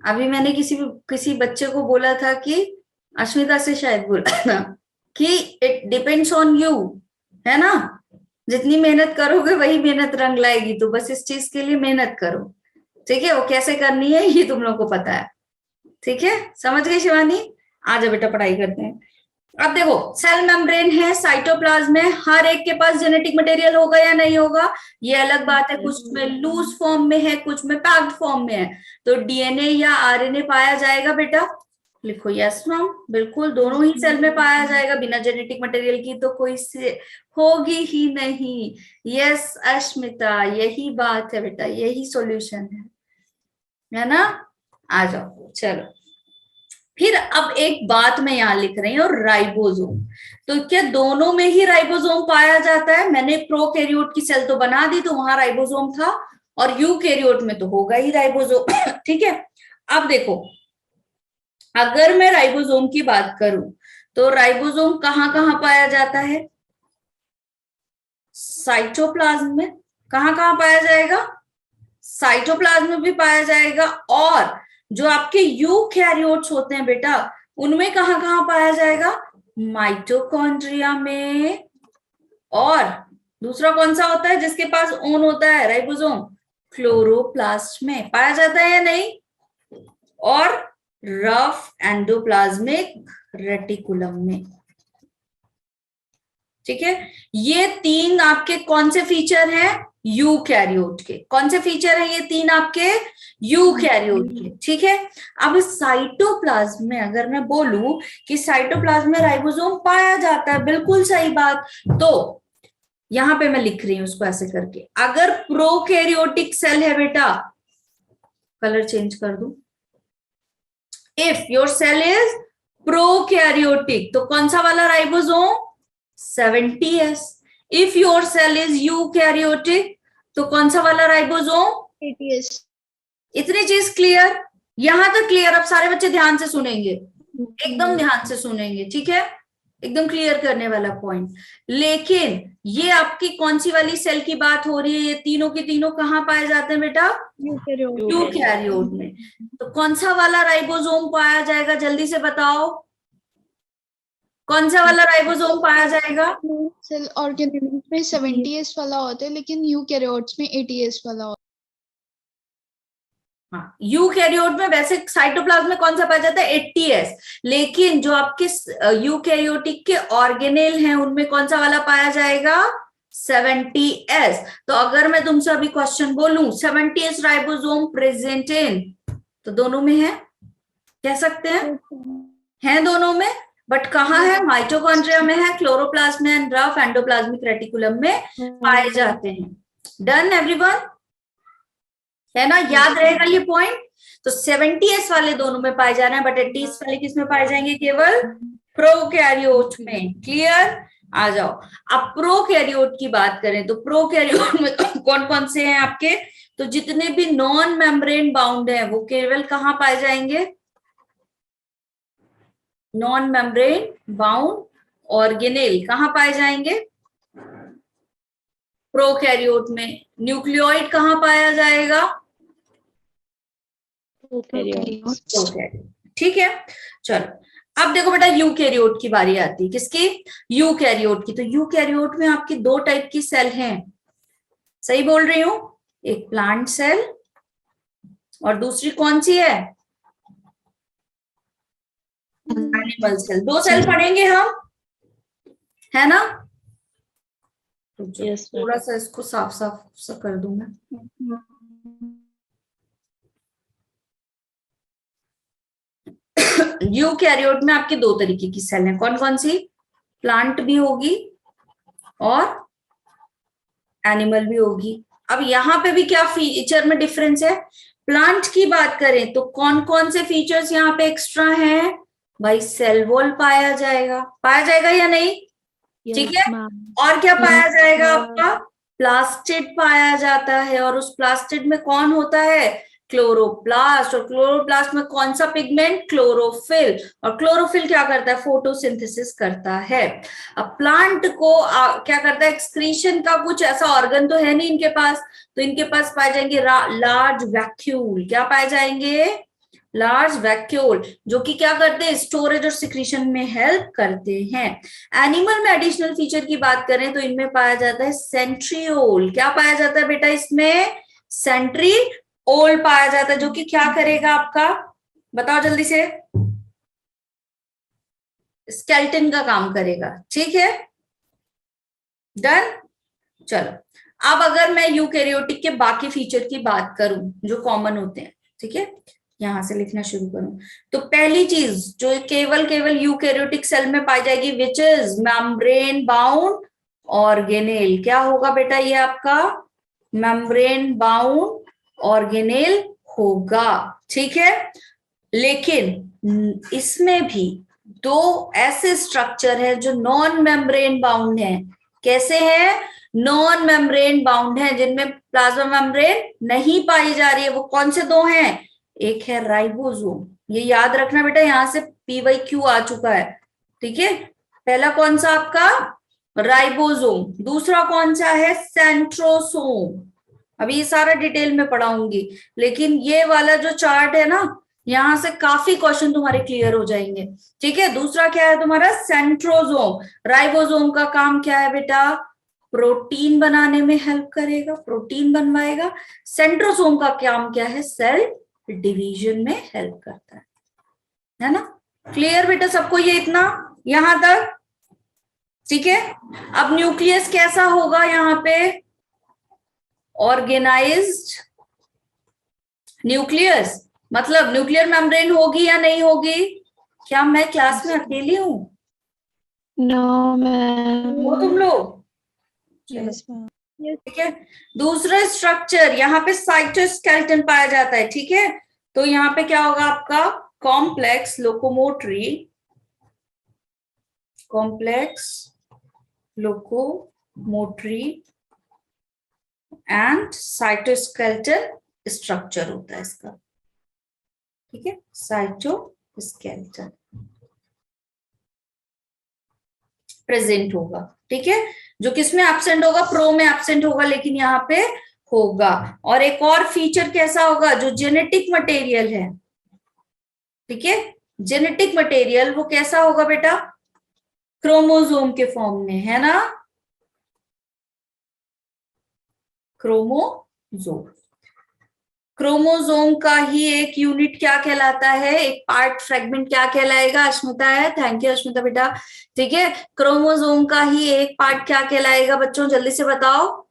अभी मैंने किसी बच्चे को बोला था कि, अश्मिता से शायद बोला था कि इट डिपेंड्स ऑन यू, है ना? जितनी मेहनत करोगे वही मेहनत रंग लाएगी। तो बस इस चीज के लिए मेहनत करो। ठीक है, वो कैसे करनी है ये तुम लोग को पता है। ठीक है, समझ गए शिवानी? आ जाओ बेटा पढ़ाई करते हैं। अब देखो, सेल मेम्ब्रेन है, साइटोप्लाज्म में, हर एक के पास जेनेटिक मटेरियल होगा या नहीं होगा, ये अलग बात है। कुछ में लूज फॉर्म में है, कुछ में पैक्ड फॉर्म में है, तो डीएनए या आरएनए पाया जाएगा बेटा। लिखो यस मैम, बिल्कुल दोनों ही सेल में पाया जाएगा, बिना जेनेटिक मटेरियल की तो कोई से होगी ही नहीं। यस अश्मिता, यही बात है बेटा, यही सॉल्यूशन है ना। आ जाओ चलो, फिर अब एक बात मैं यहां लिख रही हूँ, राइबोसोम। तो क्या दोनों में ही राइबोसोम पाया जाता है? मैंने प्रोकैरियोट की सेल तो बना दी, तो वहां राइबोसोम था, और यूकैरियोट में तो होगा ही राइबोसोम। ठीक है, अब देखो, अगर मैं राइबोसोम की बात करूं तो राइबोसोम कहां कहां पाया जाता है? साइटोप्लाज्म में। कहां कहां पाया जाएगा? साइटोप्लाज्म में भी पाया जाएगा, और जो आपके यूकैरियोट्स होते हैं बेटा, उनमें कहां कहां पाया जाएगा? माइटोकॉन्ड्रिया में। और दूसरा कौन सा होता है जिसके पास ओन होता है राइबोसोम? क्लोरोप्लास्ट में पाया जाता है या नहीं? और रफ एंडोप्लाज्मिक रेटिकुलम में। ठीक है, ये तीन आपके कौन से फीचर हैं? यूकैरियोट के। कौन से फीचर हैं ये तीन आपके? यूकैरियोट के। ठीक है, अब साइटोप्लाज्म में अगर मैं बोलूं कि साइटोप्लाज्म में राइबोसोम पाया जाता है, बिल्कुल सही बात। तो यहां पे मैं लिख रही हूं उसको ऐसे करके, अगर प्रोकैरियोटिक सेल है बेटा, कलर चेंज कर दूं, if your cell is prokaryotic तो कौन सा वाला ribosome? 70s। If your cell is eukaryotic तो कौन सा वाला राइबोसोम? 80s। इतनी चीज क्लियर? यहां तक क्लियर? अब सारे बच्चे ध्यान से सुनेंगे, एकदम ध्यान से सुनेंगे, ठीक है, एकदम क्लियर करने वाला पॉइंट। लेकिन ये आपकी कौन सी वाली सेल की बात हो रही है? ये तीनों के तीनों कहां पाए जाते हैं बेटा? यूकैरियोट में। तो कौन सा वाला राइबोसोम पाया जाएगा, जल्दी से बताओ, कौन सा वाला राइबोसोम पाया जाएगा? सेल ऑर्गेनेल्स में 70s वाला होता है, लेकिन यूकैरियोट्स में 80s वाला होता हाँ, यूकैरियोट में वैसे साइटोप्लाज्म में कौन सा पाया जाता है? 80s। लेकिन जो आपके यूकैरियोटिक के ऑर्गेनेल हैं उनमें कौन सा वाला पाया जाएगा? 70s। तो अगर मैं तुमसे अभी क्वेश्चन बोलूं 70s राइबोसोम प्रेजेंट इन, तो दोनों में है, कह सकते हैं दोनों में, बट कहाँ है? माइटोकॉन्ड्रिया में है, क्लोरोप्लास्ट में एंड रफ एंडोप्लाज्मिक रेटिकुलम में पाए जाते हैं। डन एवरीवन, है ना, याद रहेगा ये पॉइंट। तो 70s वाले दोनों में पाए जा रहे हैं, बट 80s वाले किस में पाए जाएंगे? केवल प्रोकैरियोट में। क्लियर? आ जाओ, अब प्रोकैरियोट की बात करें तो प्रोकैरियोट में कौन कौन से हैं आपके? तो जितने भी नॉन मेम्ब्रेन बाउंड है वो केवल कहाँ पाए जाएंगे? नॉन मेम्ब्रेन बाउंड ऑर्गेनेल कहाँ पाए जाएंगे? प्रोकैरियोट में। न्यूक्लियोइड कहाँ पाया जाएगा? प्रोकैरियोट। ठीक है, चलो अब देखो बेटा, यूकैरियोट की बारी आती है। किसकी? यूकैरियोट की। तो यूकैरियोट में आपकी दो टाइप की सेल हैं, सही बोल रही हूं? एक प्लांट सेल और दूसरी कौन सी है? Animal cell. दो सेल पढ़ेंगे हम, है ना? थोड़ा सा इसको साफ साफ सा कर दूं मैं। यूकैरियोट में आपकी दो तरीके की सेल हैं, कौन कौन सी? प्लांट भी होगी और एनिमल भी होगी। अब यहाँ पे भी क्या फीचर में डिफरेंस है? प्लांट की बात करें तो कौन कौन से फीचर्स यहाँ पे एक्स्ट्रा हैं? भाई सेल वॉल पाया जाएगा या नहीं? ठीक है, और क्या पाया जाएगा आपका? प्लास्टिड पाया जाता है, और उस प्लास्टिड में कौन होता है? क्लोरोप्लास्ट। और क्लोरोप्लास्ट में कौन सा पिगमेंट? क्लोरोफिल। और क्लोरोफिल क्या करता है? फोटोसिंथेसिस करता है। अब प्लांट को क्या करता है? एक्सक्रीशन का कुछ ऐसा ऑर्गन तो है नहीं इनके पास, तो इनके पास पाए जाएंगे लार्ज वैक्यूल। क्या पाए जाएंगे? लार्ज वैक्यूल, जो कि क्या करते हैं? स्टोरेज और सिक्रीशन में हेल्प करते हैं। एनिमल में एडिशनल फीचर की बात करें तो इनमें पाया जाता है सेंट्रियोल। क्या पाया जाता है बेटा इसमें? सेंट्रियोल पाया जाता है, जो कि क्या करेगा आपका? बताओ जल्दी से, स्केलेटन का काम करेगा, ठीक है, डन। चलो अब अगर मैं यूकैरियोटिक के बाकी फीचर की बात करूं जो कॉमन होते हैं, ठीक है, यहां से लिखना शुरू करूं, तो पहली चीज जो केवल यूकैरियोटिक सेल में पाई जाएगी, which is membrane bound organelle. क्या होगा बेटा ये आपका मेम्ब्रेन बाउंड ऑर्गेनेल होगा, ठीक है। लेकिन इसमें भी दो ऐसे स्ट्रक्चर है जो नॉन मेम्ब्रेन बाउंड है। कैसे है? नॉन मेम्ब्रेन बाउंड है, जिनमें प्लाज्मा मेम्ब्रेन नहीं पाई जा रही है। वो कौन से दो हैं? एक है राइबोसोम, ये याद रखना बेटा, यहां से PYQ आ चुका है, ठीक है। पहला कौन सा आपका? राइबोसोम। दूसरा कौन सा है? सेंट्रोसोम। अभी ये सारा डिटेल में पढ़ाऊंगी, लेकिन ये वाला जो चार्ट है ना, यहां से काफी क्वेश्चन तुम्हारे क्लियर हो जाएंगे, ठीक है। दूसरा क्या है तुम्हारा? सेंट्रोसोम। राइबोसोम का काम क्या है बेटा? प्रोटीन बनाने में हेल्प करेगा, प्रोटीन बनवाएगा। सेंट्रोसोम का काम क्या है? सेल डिवीजन में हेल्प करता है ना। क्लियर बेटा सबको ये इतना यहां तक? ठीक है। अब न्यूक्लियस कैसा होगा यहाँ पे? ऑर्गेनाइज्ड न्यूक्लियस, मतलब न्यूक्लियर मेम्ब्रेन होगी या नहीं होगी? क्या मैं क्लास में अकेली हूं? No, ma'am. हो तुम लोग? Yes, ma'am. ठीक है। दूसरा स्ट्रक्चर यहाँ पे साइटोस्केलेटन पाया जाता है, ठीक है। तो यहाँ पे क्या होगा आपका? Complex locomotory, complex locomotory and cytoskeleton structure होता है इसका, ठीक है। साइटोस्केलेटन प्रेजेंट होगा, ठीक है। जो किसमें एब्सेंट होगा? प्रो में एब्सेंट होगा, लेकिन यहाँ पे होगा। और एक और फीचर कैसा होगा? जो जेनेटिक मटेरियल है, ठीक है, जेनेटिक मटेरियल वो कैसा होगा बेटा? क्रोमोसोम के फॉर्म में, है ना। क्रोमोसोम, क्रोमोसोम का ही एक यूनिट क्या कहलाता है? एक पार्ट फ्रेगमेंट क्या कहलाएगा? अश्मिता है, थैंक यू अश्मिता बेटा, ठीक है। क्रोमोसोम का ही एक पार्ट क्या कहलाएगा बच्चों? जल्दी से बताओ।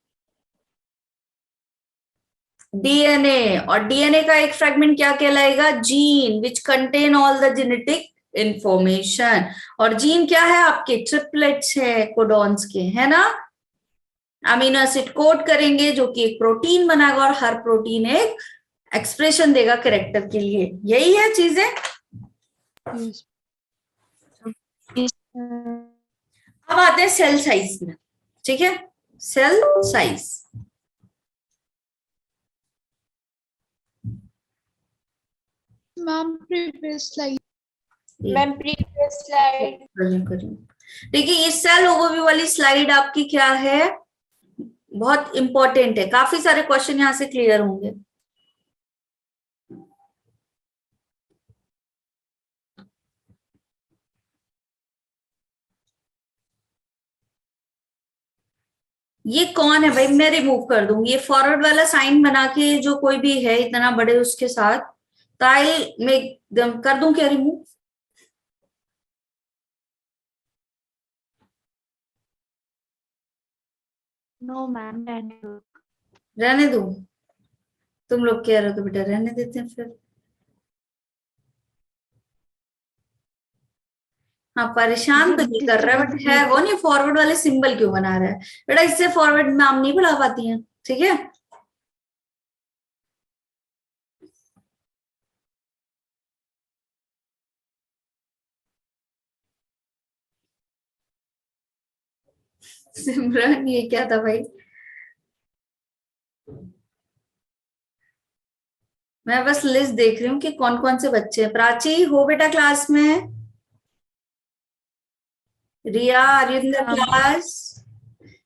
डीएनए। और डीएनए का एक फ्रेगमेंट क्या कहलाएगा? Gene, which contain all the genetic information. और जीन क्या है? आपके ट्रिपलेट्स है कोडॉन्स के, है ना। अमीनो एसिड कोड करेंगे जो कि एक प्रोटीन बनाएगा, और हर प्रोटीन एक एक्सप्रेशन देगा कैरेक्टर के लिए। यही है चीजें। Yes. अब आते हैं सेल साइज में, ठीक है। Cell size, Ma'am, previous slide. Ma'am previous slide. देखिए ये सेल ओवरव्यू वाली स्लाइड आपकी क्या है? बहुत इंपॉर्टेंट है, काफी सारे क्वेश्चन यहां से क्लियर होंगे। ये कौन है भाई? मैं रिमूव कर दूंगी ये फॉरवर्ड वाला साइन बना के, जो कोई भी है इतना बड़े उसके साथ ताइल में कर दूं क्या रिमूव? No, ma'am. रहने दूं? तुम लोग कह रहे हो तो बेटा रहने देते हैं फिर। हाँ परेशान तो नहीं कर रहा है, बट है वो नहीं, फॉरवर्ड वाले सिंबल क्यों बना रहा है बेटा? इससे फॉरवर्ड मैम नहीं पढ़ा पाती हैं, ठीक है। सिमरन ये क्या था भाई? मैं बस लिस्ट देख रही हूँ कि कौन कौन से बच्चे हैं। प्राची हो बेटा क्लास में? Riya are you in the class?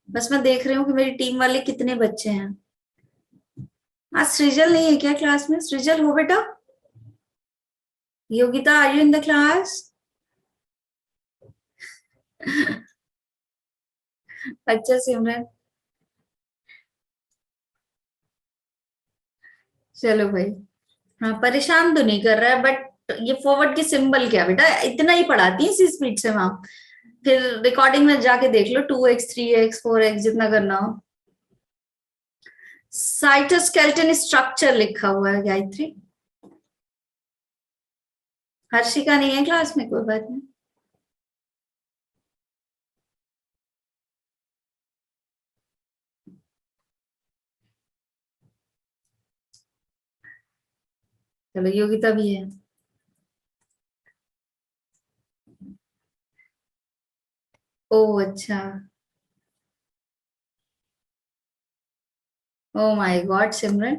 बस मैं देख रही हूँ कि मेरी टीम वाले कितने बच्चे हैं। आज सृजल नहीं है क्या क्लास में? सृजल हो बेटा? Yogita are you in the class? अच्छा सिमरन, चलो भाई। हाँ परेशान तो नहीं कर रहा है, बट ये फॉरवर्ड की सिंबल क्या बेटा, इतना ही पढ़ाती है इसी स्पीड से मैम, फिर रिकॉर्डिंग में जाके देख लो 2x 3x 4x जितना करना हो। साइटोस्केलेटन स्ट्रक्चर लिखा हुआ है गायत्री। हर्षिका नहीं है क्लास में, कोई बात नहीं। चलो योगिता भी है। ओ अच्छा, ओ माय गॉड सिमरन।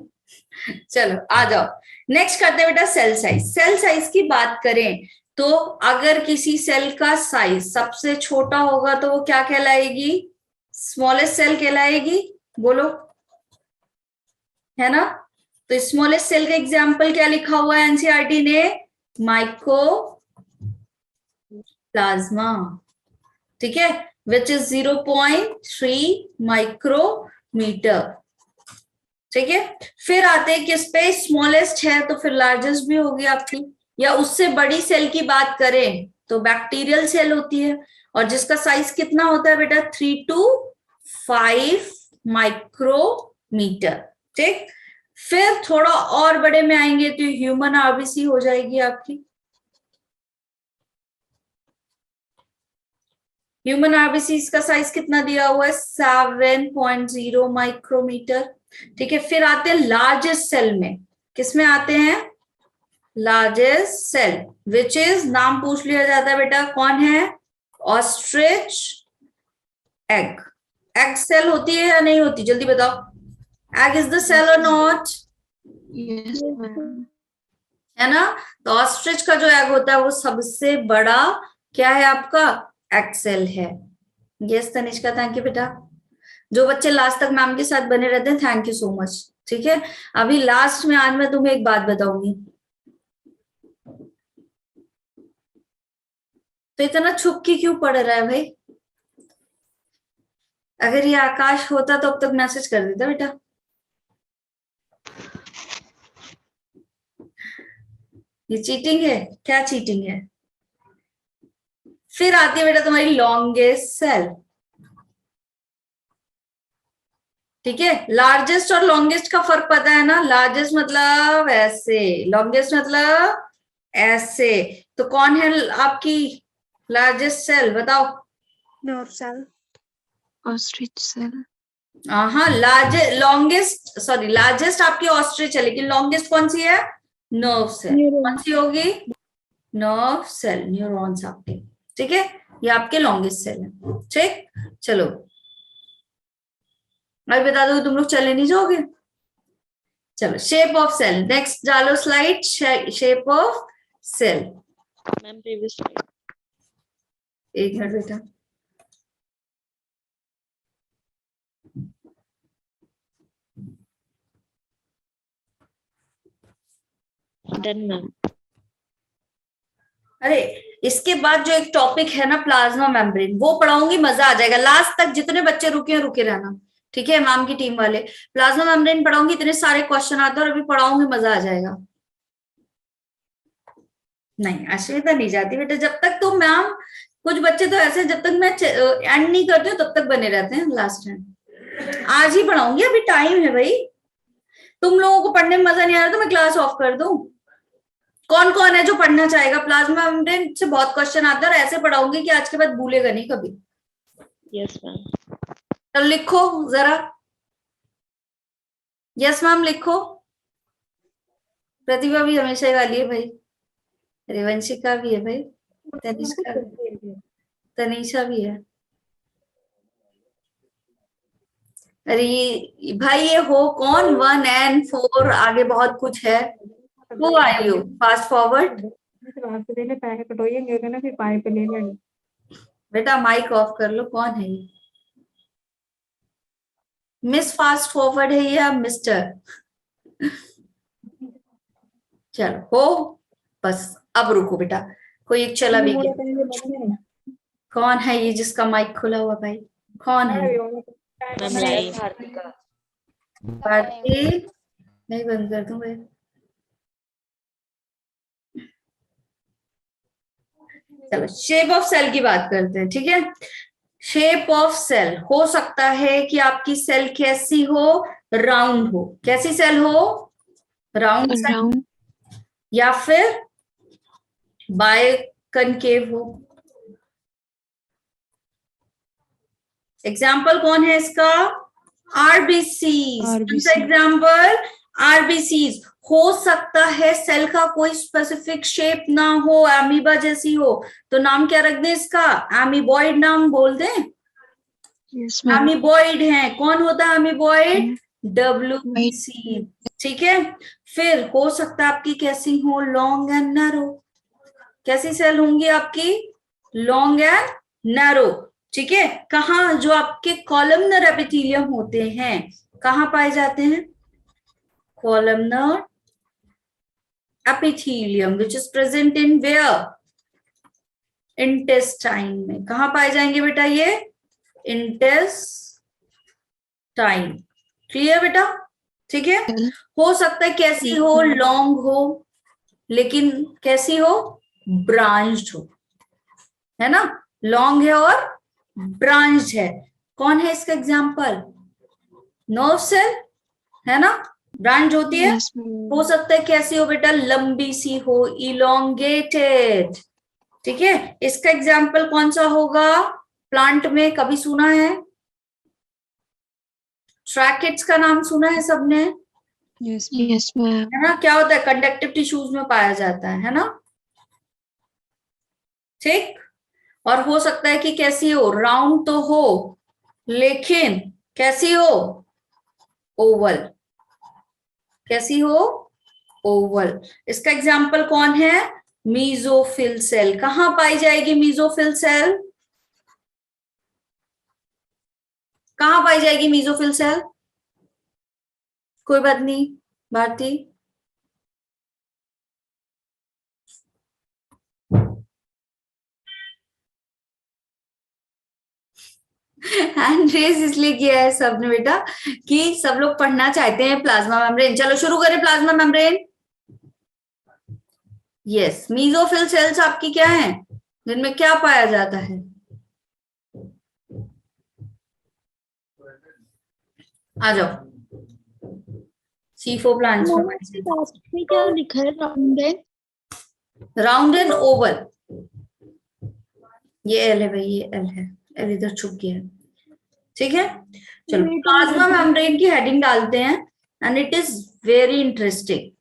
चलो आ जाओ, नेक्स्ट करते हैं बेटा सेल साइज। सेल साइज की बात करें तो अगर किसी सेल का साइज सबसे छोटा होगा तो वो क्या कहलाएगी, स्मॉलेस्ट सेल कहलाएगी, बोलो, है ना। तो स्मॉलेस्ट सेल का एग्जांपल क्या लिखा हुआ है एनसीईआरटी ने, माइकोप्लाज्मा, ठीक है, विच इज 0.3 माइक्रोमीटर, ठीक है। फिर आते हैं किस पे, स्मॉलेस्ट है तो फिर लार्जेस्ट भी होगी आपकी, या उससे बड़ी सेल की बात करें तो बैक्टीरियल सेल होती है, और जिसका साइज कितना होता है बेटा 3 to 5 माइक्रोमीटर, ठीक। फिर थोड़ा और बड़े में आएंगे तो ह्यूमन आरबीसी हो जाएगी आपकी। ह्यूमन आरबीसी का साइज कितना दिया हुआ है 7.0 माइक्रोमीटर, ठीक है। फिर आते हैं लार्जेस्ट सेल में, किसमें आते हैं, लार्जेस्ट सेल विच इज, नाम पूछ लिया जाता है बेटा, कौन है, ऑस्ट्रिच एग। एग सेल होती है या नहीं होती, जल्दी बताओ, एग इज द सेल और नॉट, Yes, ma'am. है ना। तो ऑस्ट्रिच का जो एग होता है वो सबसे बड़ा क्या है आपका, एग सेल है। यस तनिष्का, थैंक यू बेटा। जो बच्चे लास्ट तक मैम के साथ बने रहते हैं थैंक यू सो मच, ठीक है। अभी लास्ट में आज मैं तुम्हें एक बात बताऊंगी, तो इतना छुप के क्यों पढ़ रहा है भाई, अगर ये आकाश होता तो अब तक मैसेज कर देता बेटा। ये चीटिंग है, क्या चीटिंग है। फिर आती है बेटा तुम्हारी लॉन्गेस्ट सेल, ठीक है। लार्जेस्ट और लॉन्गेस्ट का फर्क पता है ना, लार्जेस्ट मतलब ऐसे, लॉन्गेस्ट मतलब ऐसे। तो कौन है आपकी लार्जेस्ट सेल, बताओ। nerve cell, Ostrich cell. हाँ, लॉन्गेस्ट सॉरी लार्जेस्ट आपकी ऑस्ट्रिच है, लेकिन लॉन्गेस्ट कौन सी है, नर्व सेल। कौन सी होगी, नर्व सेल, न्यूरॉन्स आपके, ठीक है। ये आपके लॉन्गेस्ट सेल है, ठीक। चलो अभी बता दो, तुम लोग चले नहीं जाओगे। चलो शेप ऑफ सेल, नेक्स्ट डालो slide, shape of cell. Ma'am previous slide. एक मिनट बेटा, डन मैम। अरे इसके बाद जो एक टॉपिक है ना प्लाज्मा मेम्ब्रेन, वो पढ़ाऊंगी, मजा आ जाएगा। लास्ट तक जितने बच्चे रुके हैं रुके रहना, ठीक है। मैम की टीम वाले प्लाज्मा मेम्ब्रेन पढ़ाऊंगी, इतने सारे क्वेश्चन आते हैं और अभी पढ़ाऊंगी, मजा आ जाएगा। नहीं अश्विता नहीं जाती बेटा, जब तक तो मैम, कुछ बच्चे तो ऐसे जब तक मैं एंड नहीं करती हूँ तब तक बने रहते हैं लास्ट में। आज ही पढ़ाऊंगी, अभी टाइम है भाई। तुम लोगों को पढ़ने में मजा नहीं आ रहा तो मैं क्लास ऑफ कर दूं। कौन कौन है जो पढ़ना चाहेगा, प्लाज्मा मेम्ब्रेन से बहुत क्वेश्चन आते हैं और ऐसे पढ़ाऊंगी कि आज के बाद भूलेगा नहीं कभी। Yes ma'am. तो लिखो जरा, यस मैम लिखो। प्रतिभा भी हमेशा ही वाली है भाई, रिवंशिका भी है भाई, तनिष्का भी, तनीषा भी है। अरे भाई ये हो कौन, 1 and 4 आगे बहुत कुछ है। Who are you? Fast forward. पैसे कटोइएंगे ना, फिर पाए पे ले लेंगे। बेटा माइक ऑफ कर लो, कौन है ये, मिस फास्ट फॉरवर्ड है या मिस्टर। चलो हो बस, अब रुको बेटा, कोई एक चला भी गया। कौन है ये जिसका माइक खुला हुआ भाई, कौन है। Ma'am live. भारती, नहीं बंद कर दूं भाई। चलो शेप ऑफ सेल की बात करते हैं, ठीक है। शेप ऑफ सेल हो सकता है कि आपकी सेल कैसी हो, राउंड हो। कैसी सेल हो, राउंड सेल, राउंड, या फिर बायकनकेव हो। एग्जाम्पल कौन है इसका, आरबीसीज। Example RBCs. हो सकता है सेल का कोई स्पेसिफिक शेप ना हो, एमीबा जैसी हो, तो नाम क्या रख दें इसका, एमीबॉइड नाम बोल दें। यस मैम, एमीबॉइड है, कौन होता है एमीबॉइड, WBC, ठीक है। फिर हो सकता है आपकी कैसी हो, लॉन्ग एंड नैरो। कैसी सेल होंगी आपकी, लॉन्ग एंड नैरो, ठीक है। कहाँ, जो आपके कॉलमनर एपिथेलियम होते हैं कहाँ पाए जाते हैं, columnar epithelium which is present in where, intestine में। कहाँ पाए जाएंगे बेटा ये, इंटेस्टाइन। क्लियर बेटा, ठीक है। हो सकता है कैसी हो, लॉन्ग हो, लेकिन कैसी हो, ब्रांच्ड हो, है ना। लॉन्ग है और ब्रांच्ड है। कौन है इसका एग्जाम्पल, नर्व सेल, है ना, ब्रांच होती है। यस मैम, हो सकता है कैसी हो बेटा, लंबी सी हो, इलोंगेटेड, ठीक है। इसका एग्जाम्पल कौन सा होगा, प्लांट में कभी सुना है, ट्रैकेट्स का नाम सुना है सबने, यस मैम, है ना। क्या होता है, कंडक्टिव टिश्यूज में पाया जाता है ना, ठीक। और हो सकता है कि कैसी हो, राउंड तो हो लेकिन कैसी हो, ओवल। कैसी हो, ओवल। इसका एग्जाम्पल कौन है, मीजोफिल सेल। कहां पाई जाएगी मीजोफिल सेल, कहां पाई जाएगी मीजोफिल सेल, कोई बात नहीं भारती। हैंड रेज इसलिए किया है सबने बेटा कि सब लोग पढ़ना चाहते हैं प्लाज्मा मेम्ब्रेन। चलो शुरू करें, plasma membrane. Yes, mesophyll cells आपकी क्या है, जिनमें क्या पाया जाता है, आ जाओ C4 प्लांट्स में। क्या लिखा है, राउंड एंड ओवल, ये एल है भाई, ये एल है, एल इधर छुप गया है, ठीक है। चलो प्लाज्मा मेम्ब्रेन की हेडिंग डालते हैं, and it is very interesting.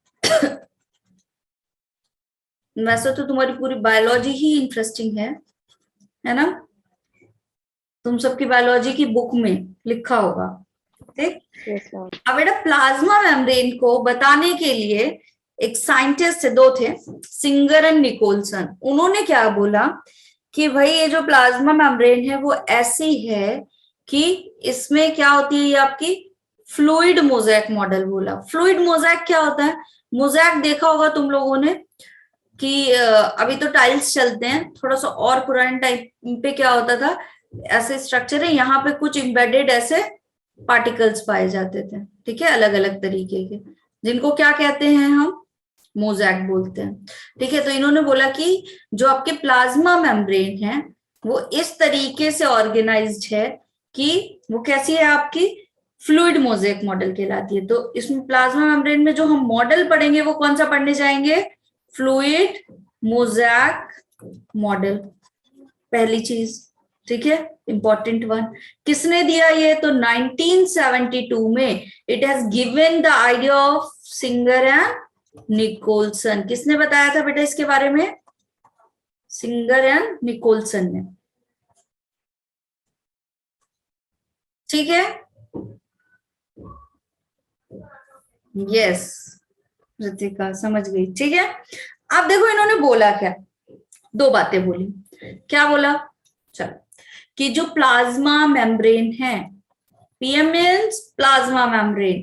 वैसे तो तुम्हारी पूरी बायोलॉजी ही इंटरेस्टिंग है ना, तुम सबकी बायोलॉजी की बुक में लिखा होगा, ठीक। Yes, ma'am. अब बेटा प्लाज्मा मेम्ब्रेन को बताने के लिए एक साइंटिस्ट दो थे, सिंगर एंड निकोलसन। उन्होंने क्या बोला कि भाई ये जो प्लाज्मा मेम्ब्रेन है वो ऐसी है कि इसमें क्या होती है, ये आपकी फ्लूइड मोज़ेक मॉडल बोला। फ्लूइड मोज़ेक क्या होता है, मोज़ेक देखा होगा तुम लोगों ने कि अभी तो टाइल्स चलते हैं, थोड़ा सा और पुराने टाइम पे क्या होता था, ऐसे स्ट्रक्चर है, यहाँ पे कुछ इम्बेडेड ऐसे पार्टिकल्स पाए जाते थे, ठीक है, अलग अलग तरीके के, जिनको क्या कहते हैं हम, मोज़ेक बोलते हैं, ठीक है। तो इन्होंने बोला कि जो आपके प्लाज्मा मेम्ब्रेन है वो इस तरीके से ऑर्गेनाइज्ड है कि वो कैसी है, आपकी फ्लूइड मोज़ेक मॉडल कहलाती है। तो इसमें प्लाज्मा मेम्ब्रेन में जो हम मॉडल पढ़ेंगे वो कौन सा पढ़ने जाएंगे, फ्लूइड मोज़ेक मॉडल, पहली चीज, ठीक है, इंपॉर्टेंट वन। किसने दिया ये, तो 1972 में it has given the idea of Singer and Nicolson. किसने बताया था बेटा इसके बारे में, सिंगर एंड निकोलसन ने, ठीक है। यस ऋतिका समझ गई, ठीक है। अब देखो इन्होंने बोला क्या, दो बातें बोली। क्या बोला, चलो, कि जो प्लाज्मा मेम्ब्रेन है, पीएम मीन्स प्लाज्मा मेम्ब्रेन,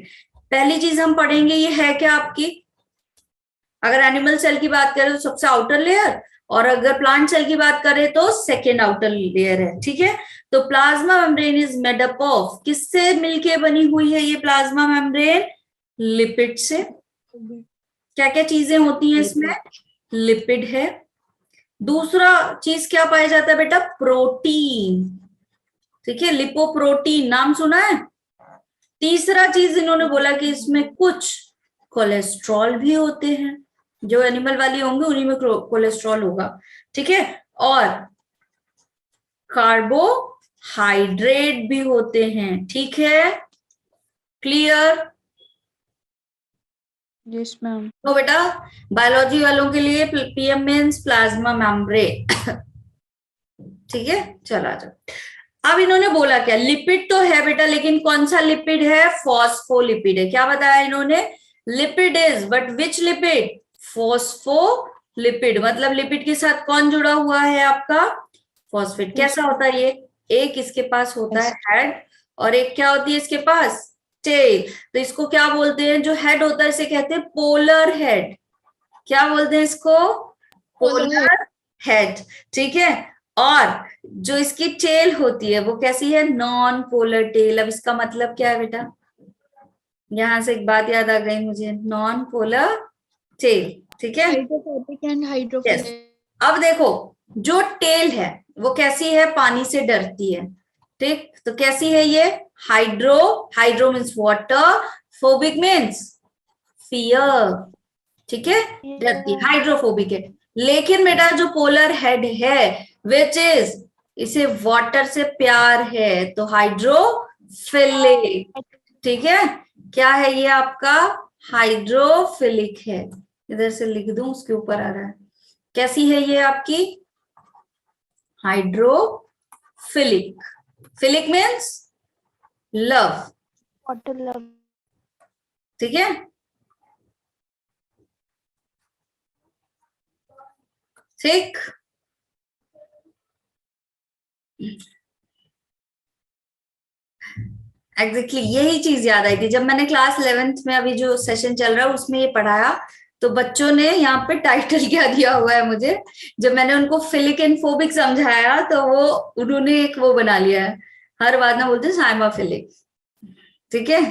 पहली चीज हम पढ़ेंगे ये है क्या आपकी, अगर एनिमल सेल की बात करें तो सबसे आउटर लेयर, और अगर प्लांट सेल की बात करें तो सेकेंड आउटर लेयर है, ठीक है। तो plasma membrane is made up of, किससे मिलके बनी हुई है ये प्लाज्मा मेम्ब्रेन, लिपिड से। क्या क्या चीजें होती हैं इसमें, लिपिड है, दूसरा चीज क्या पाया जाता है बेटा? प्रोटीन। ठीक है, लिपोप्रोटीन नाम सुना है। तीसरा चीज इन्होंने बोला कि इसमें कुछ कोलेस्ट्रॉल भी होते हैं, जो एनिमल वाली होंगे उन्हीं में कोलेस्ट्रॉल होगा। ठीक है, और कार्बोहाइड्रेट भी होते हैं। ठीक है, क्लियर? Yes ma'am. तो बेटा बायोलॉजी वालों के लिए पीएम मीन्स प्लाज्मा मेम्ब्रेन। ठीक है, चला जाओ। अब इन्होंने बोला क्या? लिपिड तो है बेटा, लेकिन कौन सा लिपिड है? फॉस्फोलिपिड है। क्या बताया इन्होंने? Lipid is, but which lipid? Phospholipid. मतलब लिपिड के साथ कौन जुड़ा हुआ है आपका? फॉस्फेट। कैसा होता है ये? एक इसके पास होता है हेड, और एक क्या होती है इसके पास? टेल। तो इसको क्या बोलते हैं? जो हेड होता है इसे कहते हैं पोलर हेड। क्या बोलते हैं इसको? Polar head. ठीक है, और जो इसकी टेल होती है वो कैसी है? Non polar tail. अब इसका मतलब क्या है बेटा? यहां से एक बात याद आ गई मुझे, नॉन पोलर टेल। ठीक है, हाइड्रोफोबिक एंड हाइड्रोफिलिक। अब देखो, जो टेल है वो कैसी है? पानी से डरती है। ठीक, तो कैसी है ये? Hydro means water, phobic means fear. ठीक है, डरती है, हाइड्रोफोबिक है। लेकिन बेटा जो पोलर हेड है विच इज, इसे वाटर से प्यार है, तो हाइड्रोफिलिक। ठीक है, क्या है ये आपका? हाइड्रोफिलिक है। इधर से लिख दूं, उसके ऊपर आ रहा है। कैसी है ये आपकी? Hydrophilic. Philic means love. Water love. ठीक है, ठीक। एग्जैक्टली यही चीज याद आई थी जब मैंने क्लास 11th में, अभी जो सेशन चल रहा है उसमें ये पढ़ाया। तो बच्चों ने यहाँ पे टाइटल क्या दिया हुआ है मुझे, जब मैंने उनको फिलिक एंड फोबिक समझाया तो वो उन्होंने एक वो बना लिया है, हर बात ना बोलते साइमा फिलिक। ठीक है,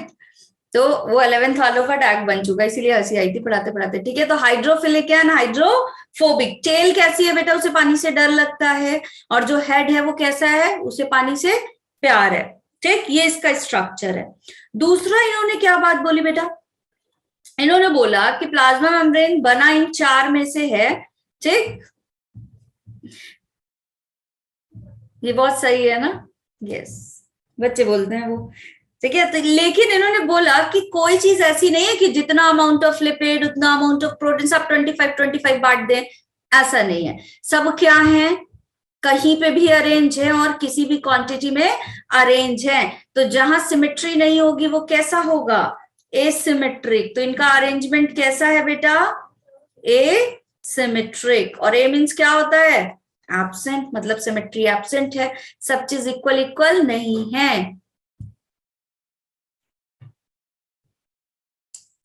तो वो 11th वालों का टैग बन चुका है, इसीलिए हंसी आई थी पढ़ाते पढ़ाते। ठीक है, तो हाइड्रोफिलिक एंड हाइड्रोफोबिक। टेल कैसी है बेटा? उसे पानी से डर लगता है, और जो हेड है वो कैसा है? उसे पानी से प्यार है। ठीक, ये इसका स्ट्रक्चर है। दूसरा इन्होंने क्या बात बोली बेटा? इन्होंने बोला कि प्लाज्मा मेम्ब्रेन बना इन 4 में से है। ठीक, ये बहुत सही है ना? यस, बच्चे बोलते हैं वो। ठीक है, तो लेकिन इन्होंने बोला कि कोई चीज ऐसी नहीं है कि जितना अमाउंट ऑफ लिपिड उतना अमाउंट ऑफ प्रोटीन, सब 25-25 बांट दें, ऐसा नहीं है। सब क्या है? कहीं पे भी अरेंज है और किसी भी क्वांटिटी में अरेंज है। तो जहां सिमेट्री नहीं होगी वो कैसा होगा? एसिमेट्रिक। तो इनका अरेंजमेंट कैसा है बेटा? एसिमेट्रिक। और ए मीन्स क्या होता है? एब्सेंट, मतलब सिमेट्री एब्सेंट है, सब चीज इक्वल इक्वल नहीं है।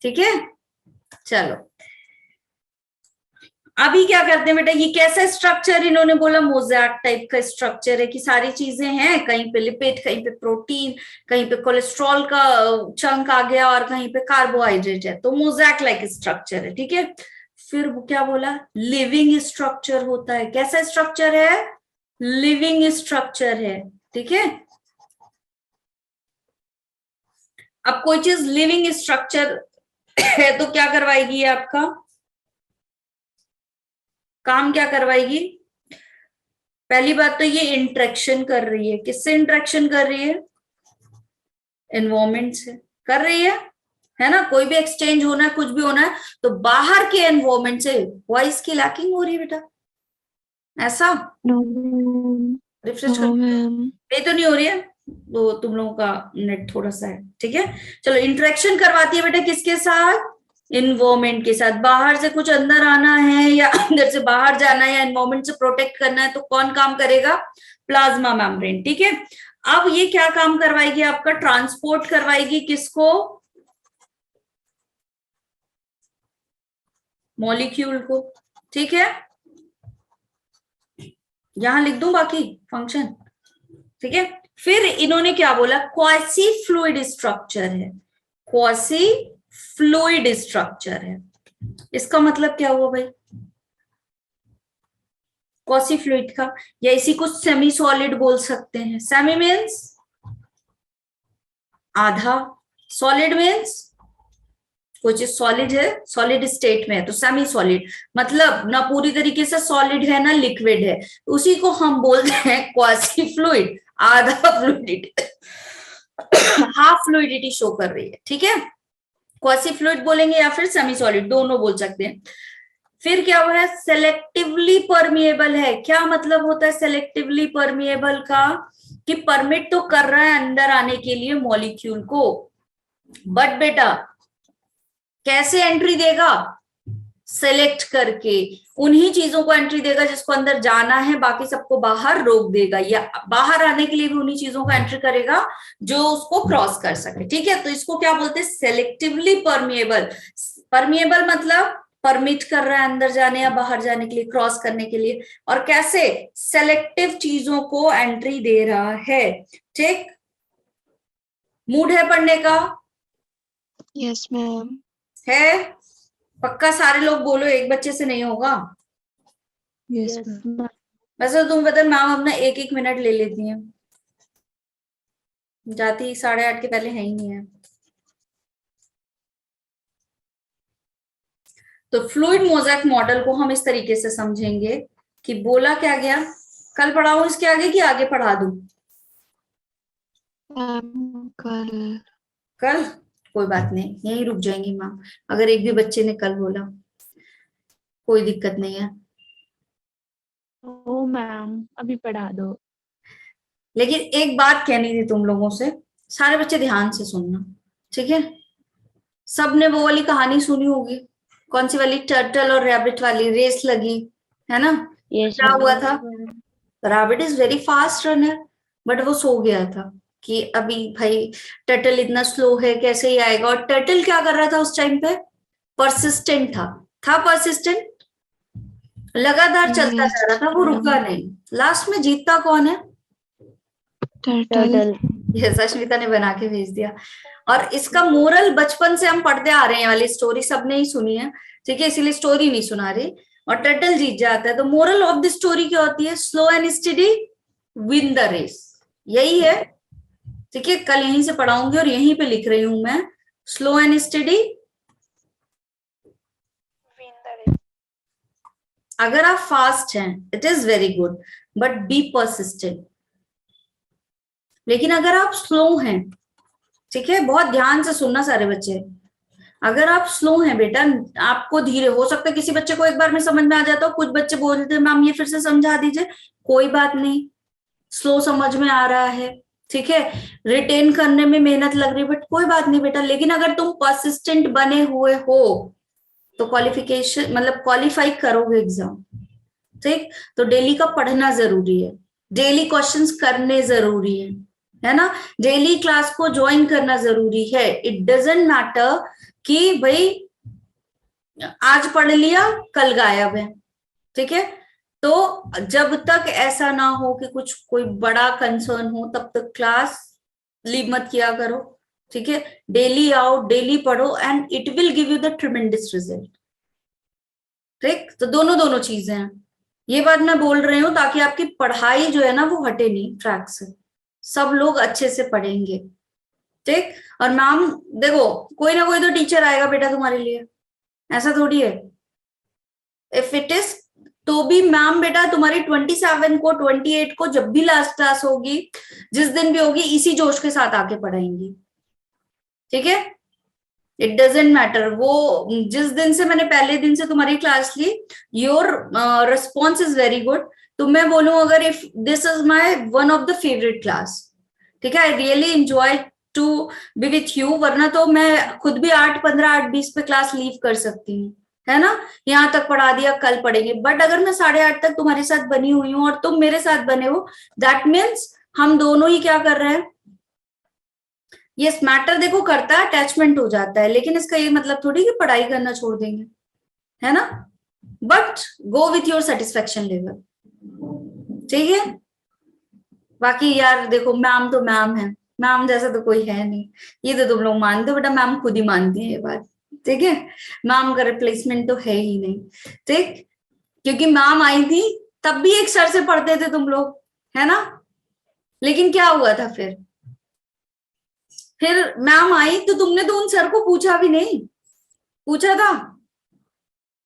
ठीक है, चलो अभी क्या करते हैं बेटा? ये कैसा स्ट्रक्चर इन्होंने बोला? मोज़ैक टाइप का स्ट्रक्चर है कि सारी चीजें हैं, कहीं पे लिपिड, कहीं पे प्रोटीन, कहीं पे कोलेस्ट्रॉल का चंक आ गया, और कहीं पे कार्बोहाइड्रेट है। तो मोज़ैक लाइक स्ट्रक्चर है। ठीक है, फिर क्या बोला? लिविंग स्ट्रक्चर होता है। कैसा स्ट्रक्चर है? लिविंग स्ट्रक्चर है। ठीक है, अब कोई चीज लिविंग स्ट्रक्चर है तो क्या करवाएगी ये आपका काम? क्या करवाएगी? पहली बात तो ये इंटरेक्शन कर रही है। किससे इंटरेक्शन कर रही है? एनवायरमेंट से कर रही है ना? कोई भी एक्सचेंज होना है, कुछ भी होना है, तो बाहर के एनवायरमेंट से। वॉइस की लैकिंग हो रही है बेटा? ऐसा रिफ्रेश कर, ये तो नहीं हो रही है, तो तुम लोगों का नेट थोड़ा सा है। ठीक है, चलो इंटरेक्शन करवाती है बेटा किसके साथ? इन्वायरमेंट के साथ। बाहर से कुछ अंदर आना है या अंदर से बाहर जाना है या इन्वायरमेंट से प्रोटेक्ट करना है, तो कौन काम करेगा? Plasma membrane. ठीक है, अब ये क्या काम करवाएगी आपका? ट्रांसपोर्ट करवाएगी किसको? मॉलिक्यूल को। ठीक है, यहां लिख दूं बाकी फंक्शन। ठीक है, फिर इन्होंने क्या बोला? क्वासी फ्लूइड स्ट्रक्चर है। क्वासी फ्लूइड स्ट्रक्चर है। इसका मतलब क्या हुआ भाई? क्वासी फ्लूइड का, या इसी को सेमी सॉलिड बोल सकते हैं। सेमी मीन्स आधा, सॉलिड मीन्स कुछ सॉलिड है, सॉलिड स्टेट में है, तो सेमी सॉलिड मतलब ना पूरी तरीके से सॉलिड है ना लिक्विड है, उसी को हम बोलते हैं क्वासी फ्लूइड, आधा फ्लूइडिटी, हाफ फ्लूइडिटी शो कर रही है, ठीक है। क्वासी फ्लूइड बोलेंगे या फिर सेमी सॉलिड, दोनों बोल सकते हैं। फिर क्या हुआ है, सेलेक्टिवली परमिएबल है। क्या मतलब होता है सेलेक्टिवली परमिएबल का, कि परमिट तो कर रहा है अंदर आने के लिए मॉलिक्यूल को, बट बेटा कैसे एंट्री देगा, सेलेक्ट करके उन्हीं चीजों को एंट्री देगा जिसको अंदर जाना है, बाकी सबको बाहर रोक देगा, या बाहर आने के लिए भी उन्हीं चीजों को एंट्री करेगा जो उसको क्रॉस कर सके, ठीक है। तो इसको क्या बोलते हैं, सेलेक्टिवली परमिएबल। परमिएबल मतलब परमिट कर रहा है अंदर जाने या बाहर जाने के लिए, क्रॉस करने के लिए, और कैसे सेलेक्टिव चीजों को एंट्री दे रहा है, ठीक। मूड है पढ़ने का? Yes ma'am. है पक्का? सारे लोग बोलो, एक बच्चे से नहीं होगा। Yes ma'am. वैसे तो तुम पता है मैम अपना 1-1 मिनट ले लेती हैं, जाती 8:30 के पहले है ही नहीं है। तो फ्लूइड मोज़ेक मॉडल को हम इस तरीके से समझेंगे कि बोला क्या गया, कल पढ़ाऊं इसके आगे कि आगे पढ़ा दूं? कल। कल कोई बात नहीं, यहीं रुक जाएंगी मैम, अगर एक भी बच्चे ने कल बोला कोई दिक्कत नहीं है। ओ मैम अभी पढ़ा दो। लेकिन एक बात कहनी थी तुम लोगों से, सारे बच्चे ध्यान से सुनना, ठीक है। सबने वो वाली कहानी सुनी होगी, कौन सी वाली, टर्टल और रैबिट वाली, रेस लगी है ना। Yes, क्या ma'am. हुआ था, rabbit is very fast runner, but वो सो गया था कि अभी भाई टर्टल इतना स्लो है कैसे ही आएगा। और टर्टल क्या कर रहा था उस टाइम पे, परसिस्टेंट था परसिस्टेंट, लगातार चलता जा रहा था, वो रुका नहीं। लास्ट में जीतता कौन है, टर्टल। ये सष्मिता ने बना के भेज दिया। और इसका मोरल बचपन से हम पढ़ते आ रहे हैं, वाली स्टोरी सबने ही सुनी है, ठीक है, इसीलिए स्टोरी नहीं सुना रही। और टर्टल जीत जाता है, तो मोरल ऑफ द स्टोरी क्या होती है, slow and steady win the race, यही है, ठीक है। कल यहीं से पढ़ाऊंगी और यहीं पे लिख रही हूं मैं, स्लो एंड स्टडी। अगर आप फास्ट हैं it is very good, but be persistent. लेकिन अगर आप स्लो हैं, ठीक है, बहुत ध्यान से सुनना सारे बच्चे, अगर आप स्लो हैं बेटा, आपको धीरे, हो सकता है किसी बच्चे को एक बार में समझ में आ जाता हो, कुछ बच्चे बोलते हैं मैम ये फिर से समझा दीजिए, कोई बात नहीं, स्लो समझ में आ रहा है, ठीक है, रिटेन करने में मेहनत लग रही है, बट कोई बात नहीं बेटा। लेकिन अगर तुम परसिस्टेंट बने हुए हो तो क्वालिफिकेशन मतलब क्वालिफाई करोगे एग्जाम, ठीक। तो डेली का पढ़ना जरूरी है, डेली क्वेश्चंस करने जरूरी है ना, डेली क्लास को ज्वाइन करना जरूरी है। इट डजंट मैटर कि भाई आज पढ़ लिया कल गायब है, ठीक है। तो जब तक ऐसा ना हो कि कुछ कोई बड़ा कंसर्न हो, तब तक क्लास लीव मत किया करो, ठीक है। डेली आओ, डेली पढ़ो, and it will give you the tremendous result, ठीक। तो दोनों चीजें हैं, ये बात मैं बोल रही हूँ ताकि आपकी पढ़ाई जो है ना वो हटे नहीं ट्रैक से, सब लोग अच्छे से पढ़ेंगे, ठीक। और मैम देखो, कोई ना कोई तो टीचर आएगा बेटा तुम्हारे लिए, ऐसा थोड़ी है। इफ इट इज तो भी मैम बेटा तुम्हारी 27 को 28 को जब भी लास्ट क्लास होगी, जिस दिन भी होगी, इसी जोश के साथ आके पढ़ाएंगी, ठीक है। इट डजेंट मैटर, वो जिस दिन से मैंने पहले दिन से तुम्हारी क्लास ली, your response is very good. तो मैं बोलूं अगर if this is my one of the favourite class, ठीक है, I really enjoy to be with you, वरना तो मैं खुद भी 8:15 8:20 पे क्लास लीव कर सकती हूँ, है ना, यहाँ तक पढ़ा दिया कल पढ़ेंगे। बट अगर मैं 8:30 तक तुम्हारे साथ बनी हुई हूँ और तुम मेरे साथ बने हो, दैट मीन्स हम दोनों ही क्या कर रहे हैं, यस मैटर देखो करता है, अटैचमेंट हो जाता है, लेकिन इसका ये मतलब थोड़ी कि पढ़ाई करना छोड़ देंगे, है ना। But go with your satisfaction level, ठीक है। बाकी यार देखो, मैम तो मैम है, मैम जैसा तो कोई है नहीं, ये तो तुम लोग मानते हो बेटा, मैम खुद ही मानती है ये बात, ठीक है। मैम का रिप्लेसमेंट तो है ही नहीं, ठीक, क्योंकि मैम आई थी तब भी एक सर से पढ़ते थे तुम लोग, है ना? लेकिन क्या हुआ था फिर मैम आई तो तुमने तो उन सर को पूछा भी नहीं, पूछा था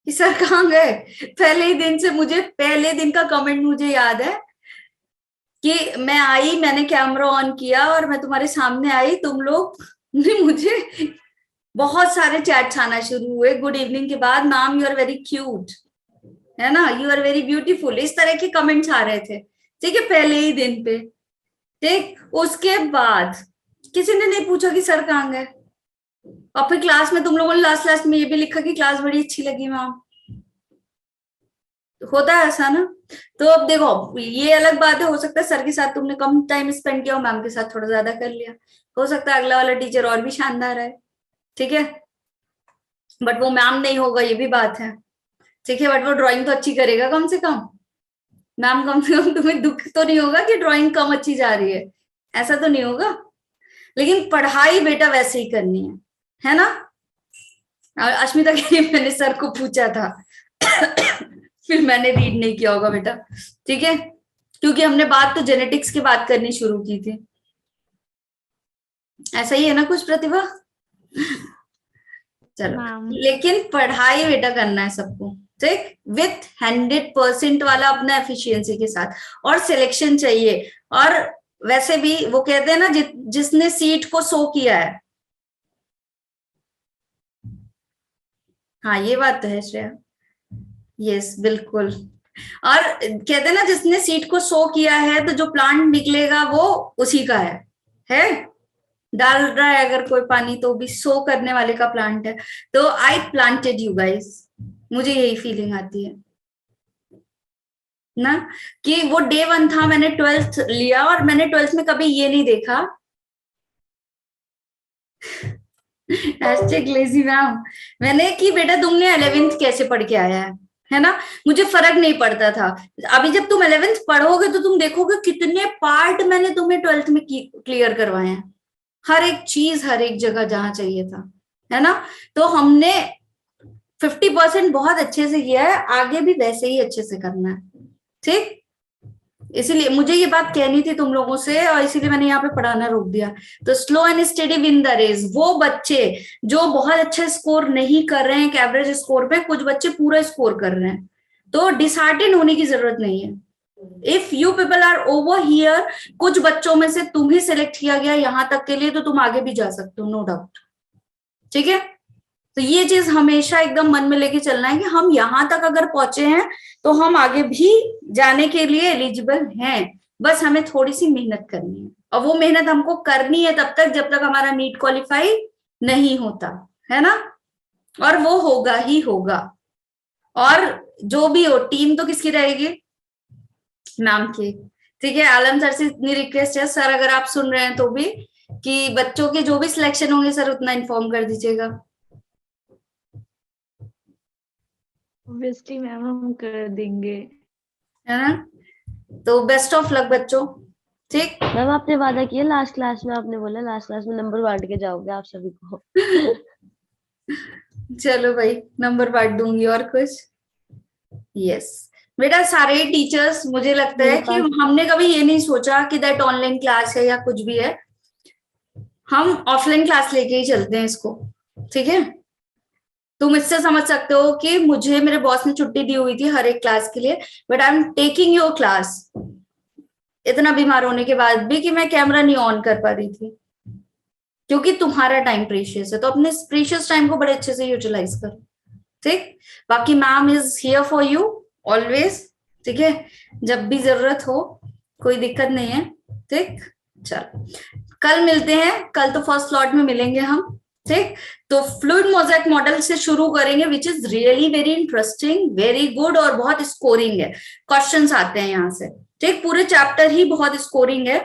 कि सर कहाँ गए? पहले ही दिन से मुझे, पहले दिन का कमेंट मुझे याद है कि मैं आई, मैंने कैमरा ऑन किया और मैं तुम्हारे सामने आई, तुम लोग ने मुझे बहुत सारे चैट्स आना शुरू हुए गुड इवनिंग के बाद, ma'am you are very cute, है ना, यू आर वेरी ब्यूटीफुल, इस तरह के कमेंट्स आ रहे थे, ठीक है, पहले ही दिन पे। ठीक, उसके बाद किसी ने नहीं पूछा कि सर कहाँ गए। और फिर क्लास में तुम लोगों ने लास्ट लास्ट में ये भी लिखा कि क्लास बड़ी अच्छी लगी मैम, होता है ऐसा ना? तो अब देखो, ये अलग बात है, हो सकता है सर के साथ तुमने कम टाइम स्पेंड किया और मैम के साथ थोड़ा ज्यादा कर लिया, हो सकता है अगला वाला टीचर और भी शानदार है, ठीक है, बट वो मैम नहीं होगा, ये भी बात है, ठीक है, बट वो ड्राइंग तो अच्छी करेगा कम से कम। मैम कम से कम तुम्हें दुख तो नहीं होगा कि ड्राइंग कम अच्छी जा रही है, ऐसा तो नहीं होगा। लेकिन पढ़ाई बेटा वैसे ही करनी है ना? अश्मिता कह रही मैंने सर को पूछा था फिर मैंने रीड नहीं किया होगा बेटा, ठीक है, क्योंकि हमने बात तो जेनेटिक्स की बात करनी शुरू की थी, ऐसा ही है ना कुछ प्रतिभा? चलो, लेकिन पढ़ाई बेटा करना है सबको, ठीक, विथ 100% वाला अपना एफिशिएंसी के साथ, और सिलेक्शन चाहिए। और वैसे भी वो कहते हैं ना, जिसने सीट को सो किया है, हाँ ये बात तो है श्रेया, यस बिल्कुल, और कहते हैं ना जिसने सीट को सो किया है तो जो प्लांट निकलेगा वो उसी का है? डाल रहा है अगर कोई पानी तो भी सो करने वाले का प्लांट है। तो आई प्लांटेड यू गाइस, मुझे यही फीलिंग आती है ना, कि वो डे 1 था, मैंने 12th लिया और मैंने 12th में कभी ये नहीं देखा लेजी मैम, मैंने कि बेटा तुमने 11th कैसे पढ़ के आया है ना, मुझे फर्क नहीं पड़ता था। अभी जब तुम 11th पढ़ोगे तो तुम देखोगे कितने पार्ट मैंने तुम्हें 12th में क्लियर करवाए हैं, हर एक चीज, हर एक जगह जहां चाहिए था, है ना? तो हमने 50% बहुत अच्छे से किया है, आगे भी वैसे ही अच्छे से करना है, ठीक? इसीलिए मुझे ये बात कहनी थी तुम लोगों से, और इसीलिए मैंने यहाँ पे पढ़ाना रोक दिया। तो slow and steady win the race, वो बच्चे जो बहुत अच्छा स्कोर नहीं कर रहे हैं, एवरेज स्कोर पे, कुछ बच्चे पूरा स्कोर कर रहे हैं, तो डिसहार्टेन होने की जरूरत नहीं है। If you people are over here, कुछ बच्चों में से तुम ही सिलेक्ट किया गया यहाँ तक के लिए, तो तुम आगे भी जा सकते हो, नो डाउट, ठीक है? तो ये चीज हमेशा एकदम मन में लेके चलना है कि हम यहाँ तक अगर पहुंचे हैं तो हम आगे भी जाने के लिए एलिजिबल हैं, बस हमें थोड़ी सी मेहनत करनी है, और वो मेहनत हमको करनी है तब तक जब तक हमारा नीट क्वालिफाई नहीं होता, है ना? और वो होगा ही होगा। और जो भी हो, टीम तो किसकी रहेगी? मैम की, ठीक है? आलम सर से इतनी रिक्वेस्ट है, सर अगर आप सुन रहे हैं तो भी, कि बच्चों के जो भी सिलेक्शन होंगे सर उतना इन्फॉर्म कर दीजिएगा। ऑब्वियसली मैम हम कर देंगे, है ना? तो बेस्ट ऑफ लक बच्चों, ठीक? मैम आपने वादा किया लास्ट क्लास में, आपने बोला लास्ट क्लास में नंबर बांट के जाओगे आप सभी को। चलो भाई, नंबर बांट दूंगी, और कुछ? यस बेटा, सारे टीचर्स, मुझे लगता है कि हमने कभी ये नहीं सोचा कि दैट ऑनलाइन क्लास है या कुछ भी है, हम ऑफलाइन क्लास लेके ही चलते हैं इसको, ठीक है? तुम इससे समझ सकते हो कि मुझे मेरे बॉस ने छुट्टी दी हुई थी हर एक क्लास के लिए, but I am taking your class, इतना बीमार होने के बाद भी, कि मैं कैमरा नहीं ऑन कर पा रही थी, क्योंकि तुम्हारा टाइम प्रीशियस है, तो अपने प्रीशियस टाइम को बड़े अच्छे से यूटिलाइज करो, ठीक? बाकी ma'am is here for you always, ठीक है? जब भी जरूरत हो, कोई दिक्कत नहीं है, ठीक? चलो कल मिलते हैं, कल तो फर्स्ट स्लॉट में मिलेंगे हम, ठीक? तो फ्लूइड मोज़ेक मॉडल से शुरू करेंगे, which is really very interesting, very good, और बहुत स्कोरिंग है, क्वेश्चंस आते हैं यहाँ से, ठीक? पूरे चैप्टर ही बहुत स्कोरिंग है,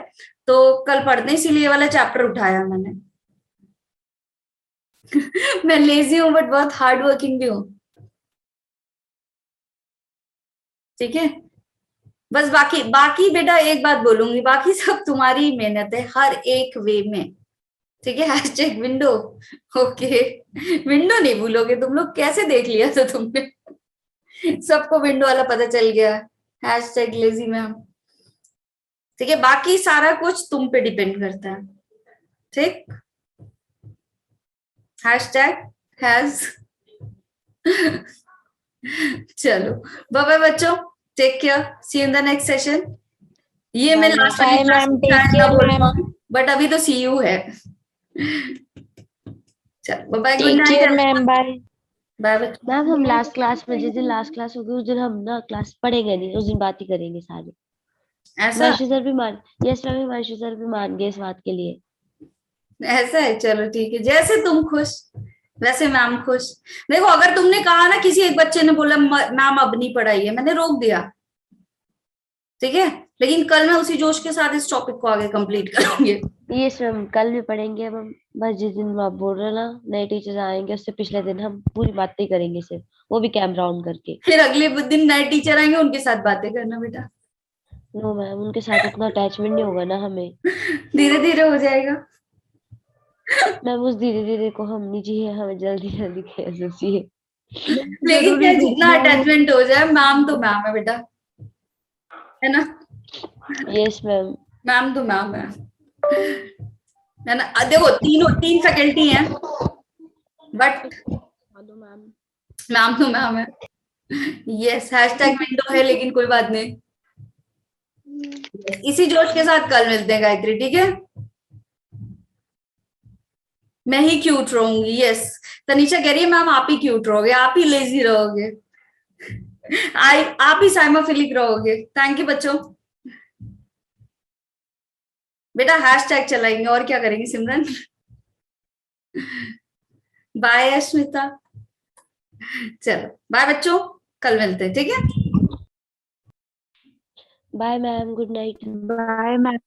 तो कल पढ़ते हैं, इसीलिए ये वाला चैप्टर उठाया मैंने। मैं लेजी हूं बट बहुत हार्ड वर्किंग भी हूँ, ठीक है? बस बाकी बेटा एक बात बोलूंगी, बाकी सब तुम्हारी मेहनत है हर एक वे में, ठीक है? Hashtag window, okay? विंडो नहीं भूलोगे तुम लोग, कैसे देख लिया था तुमने? सबको विंडो वाला पता चल गया, हैशटैग लेजी मैम। ठीक है, बाकी सारा कुछ तुम पे डिपेंड करता है। ठीक, हैशटैग हैज। चलो बाय बाय बच्चों, take care, see you in the next session. ये मैं last Bye, ma'am. Take care, ma'am. But अभी तो सी यू है। चलो bye, good Take care, night. ma'am. Bye. Bye बच्चों। मैम हम लास्ट क्लास में, जिस दिन लास्ट क्लास होगी उस दिन हम ना क्लास पढ़ेंगे नहीं, उस दिन बात ही करेंगे सारे। ऐसा हिमांशु सर भी मान, यस मैम, हिमांशु सर भी मान गए इस बात के लिए। ऐसा है, चलो ठीक है, जैसे तुम खुश वैसे मैम खुश। देखो, अगर तुमने कहा ना, किसी एक बच्चे ने बोला मैम अब नहीं पढ़ाई है, मैंने रोक दिया, ठीक है, लेकिन कल मैं उसी जोश के साथ इस टॉपिक को आगे कंप्लीट करेंगे। यस मैम, कल भी पढ़ेंगे अब हम। बस जिस दिन आप बोल रहे हो ना नए टीचर आएंगे, उससे पिछले दिन हम पूरी बातें करेंगे सिर्फ, वो भी कैमरा ऑन करके। फिर अगले दिन नए टीचर आएंगे, उनके साथ बातें करना बेटा। नो मैम, उनके साथ इतना अटैचमेंट नहीं होगा ना हमें। धीरे धीरे हो जाएगा। मैम उस धीरे धीरे को हम नहीं चाहिए, हमें जल्दी जल्दी कैसे चाहिए। लेकिन क्या, जितना अटैचमेंट हो जाए, मैम तो मैम है बेटा, है ना। Yes ma'am. मैम तो मैम है ना। देखो, तीन फैकल्टी हैं, बट मैम तो मैम है। यस, हैशटैग विंडो है, लेकिन कोई बात नहीं। इसी जोश के साथ कल मिलते हैं गायत्री, ठीक है। मैं ही क्यूट रहूंगी, यस। तनीषा कह रही है मैम आप ही क्यूट रहोगे, आप ही लेजी रहोगे, आप ही साइमोफिलिक रहोगे। थैंक यू बच्चों। बेटा हैशटैग चलाएंगे, और क्या करेंगे सिमरन। बाय अस्मिता। चलो बाय बच्चों, कल मिलते हैं, ठीक है। Bye ma'am, good night. Bye ma'am.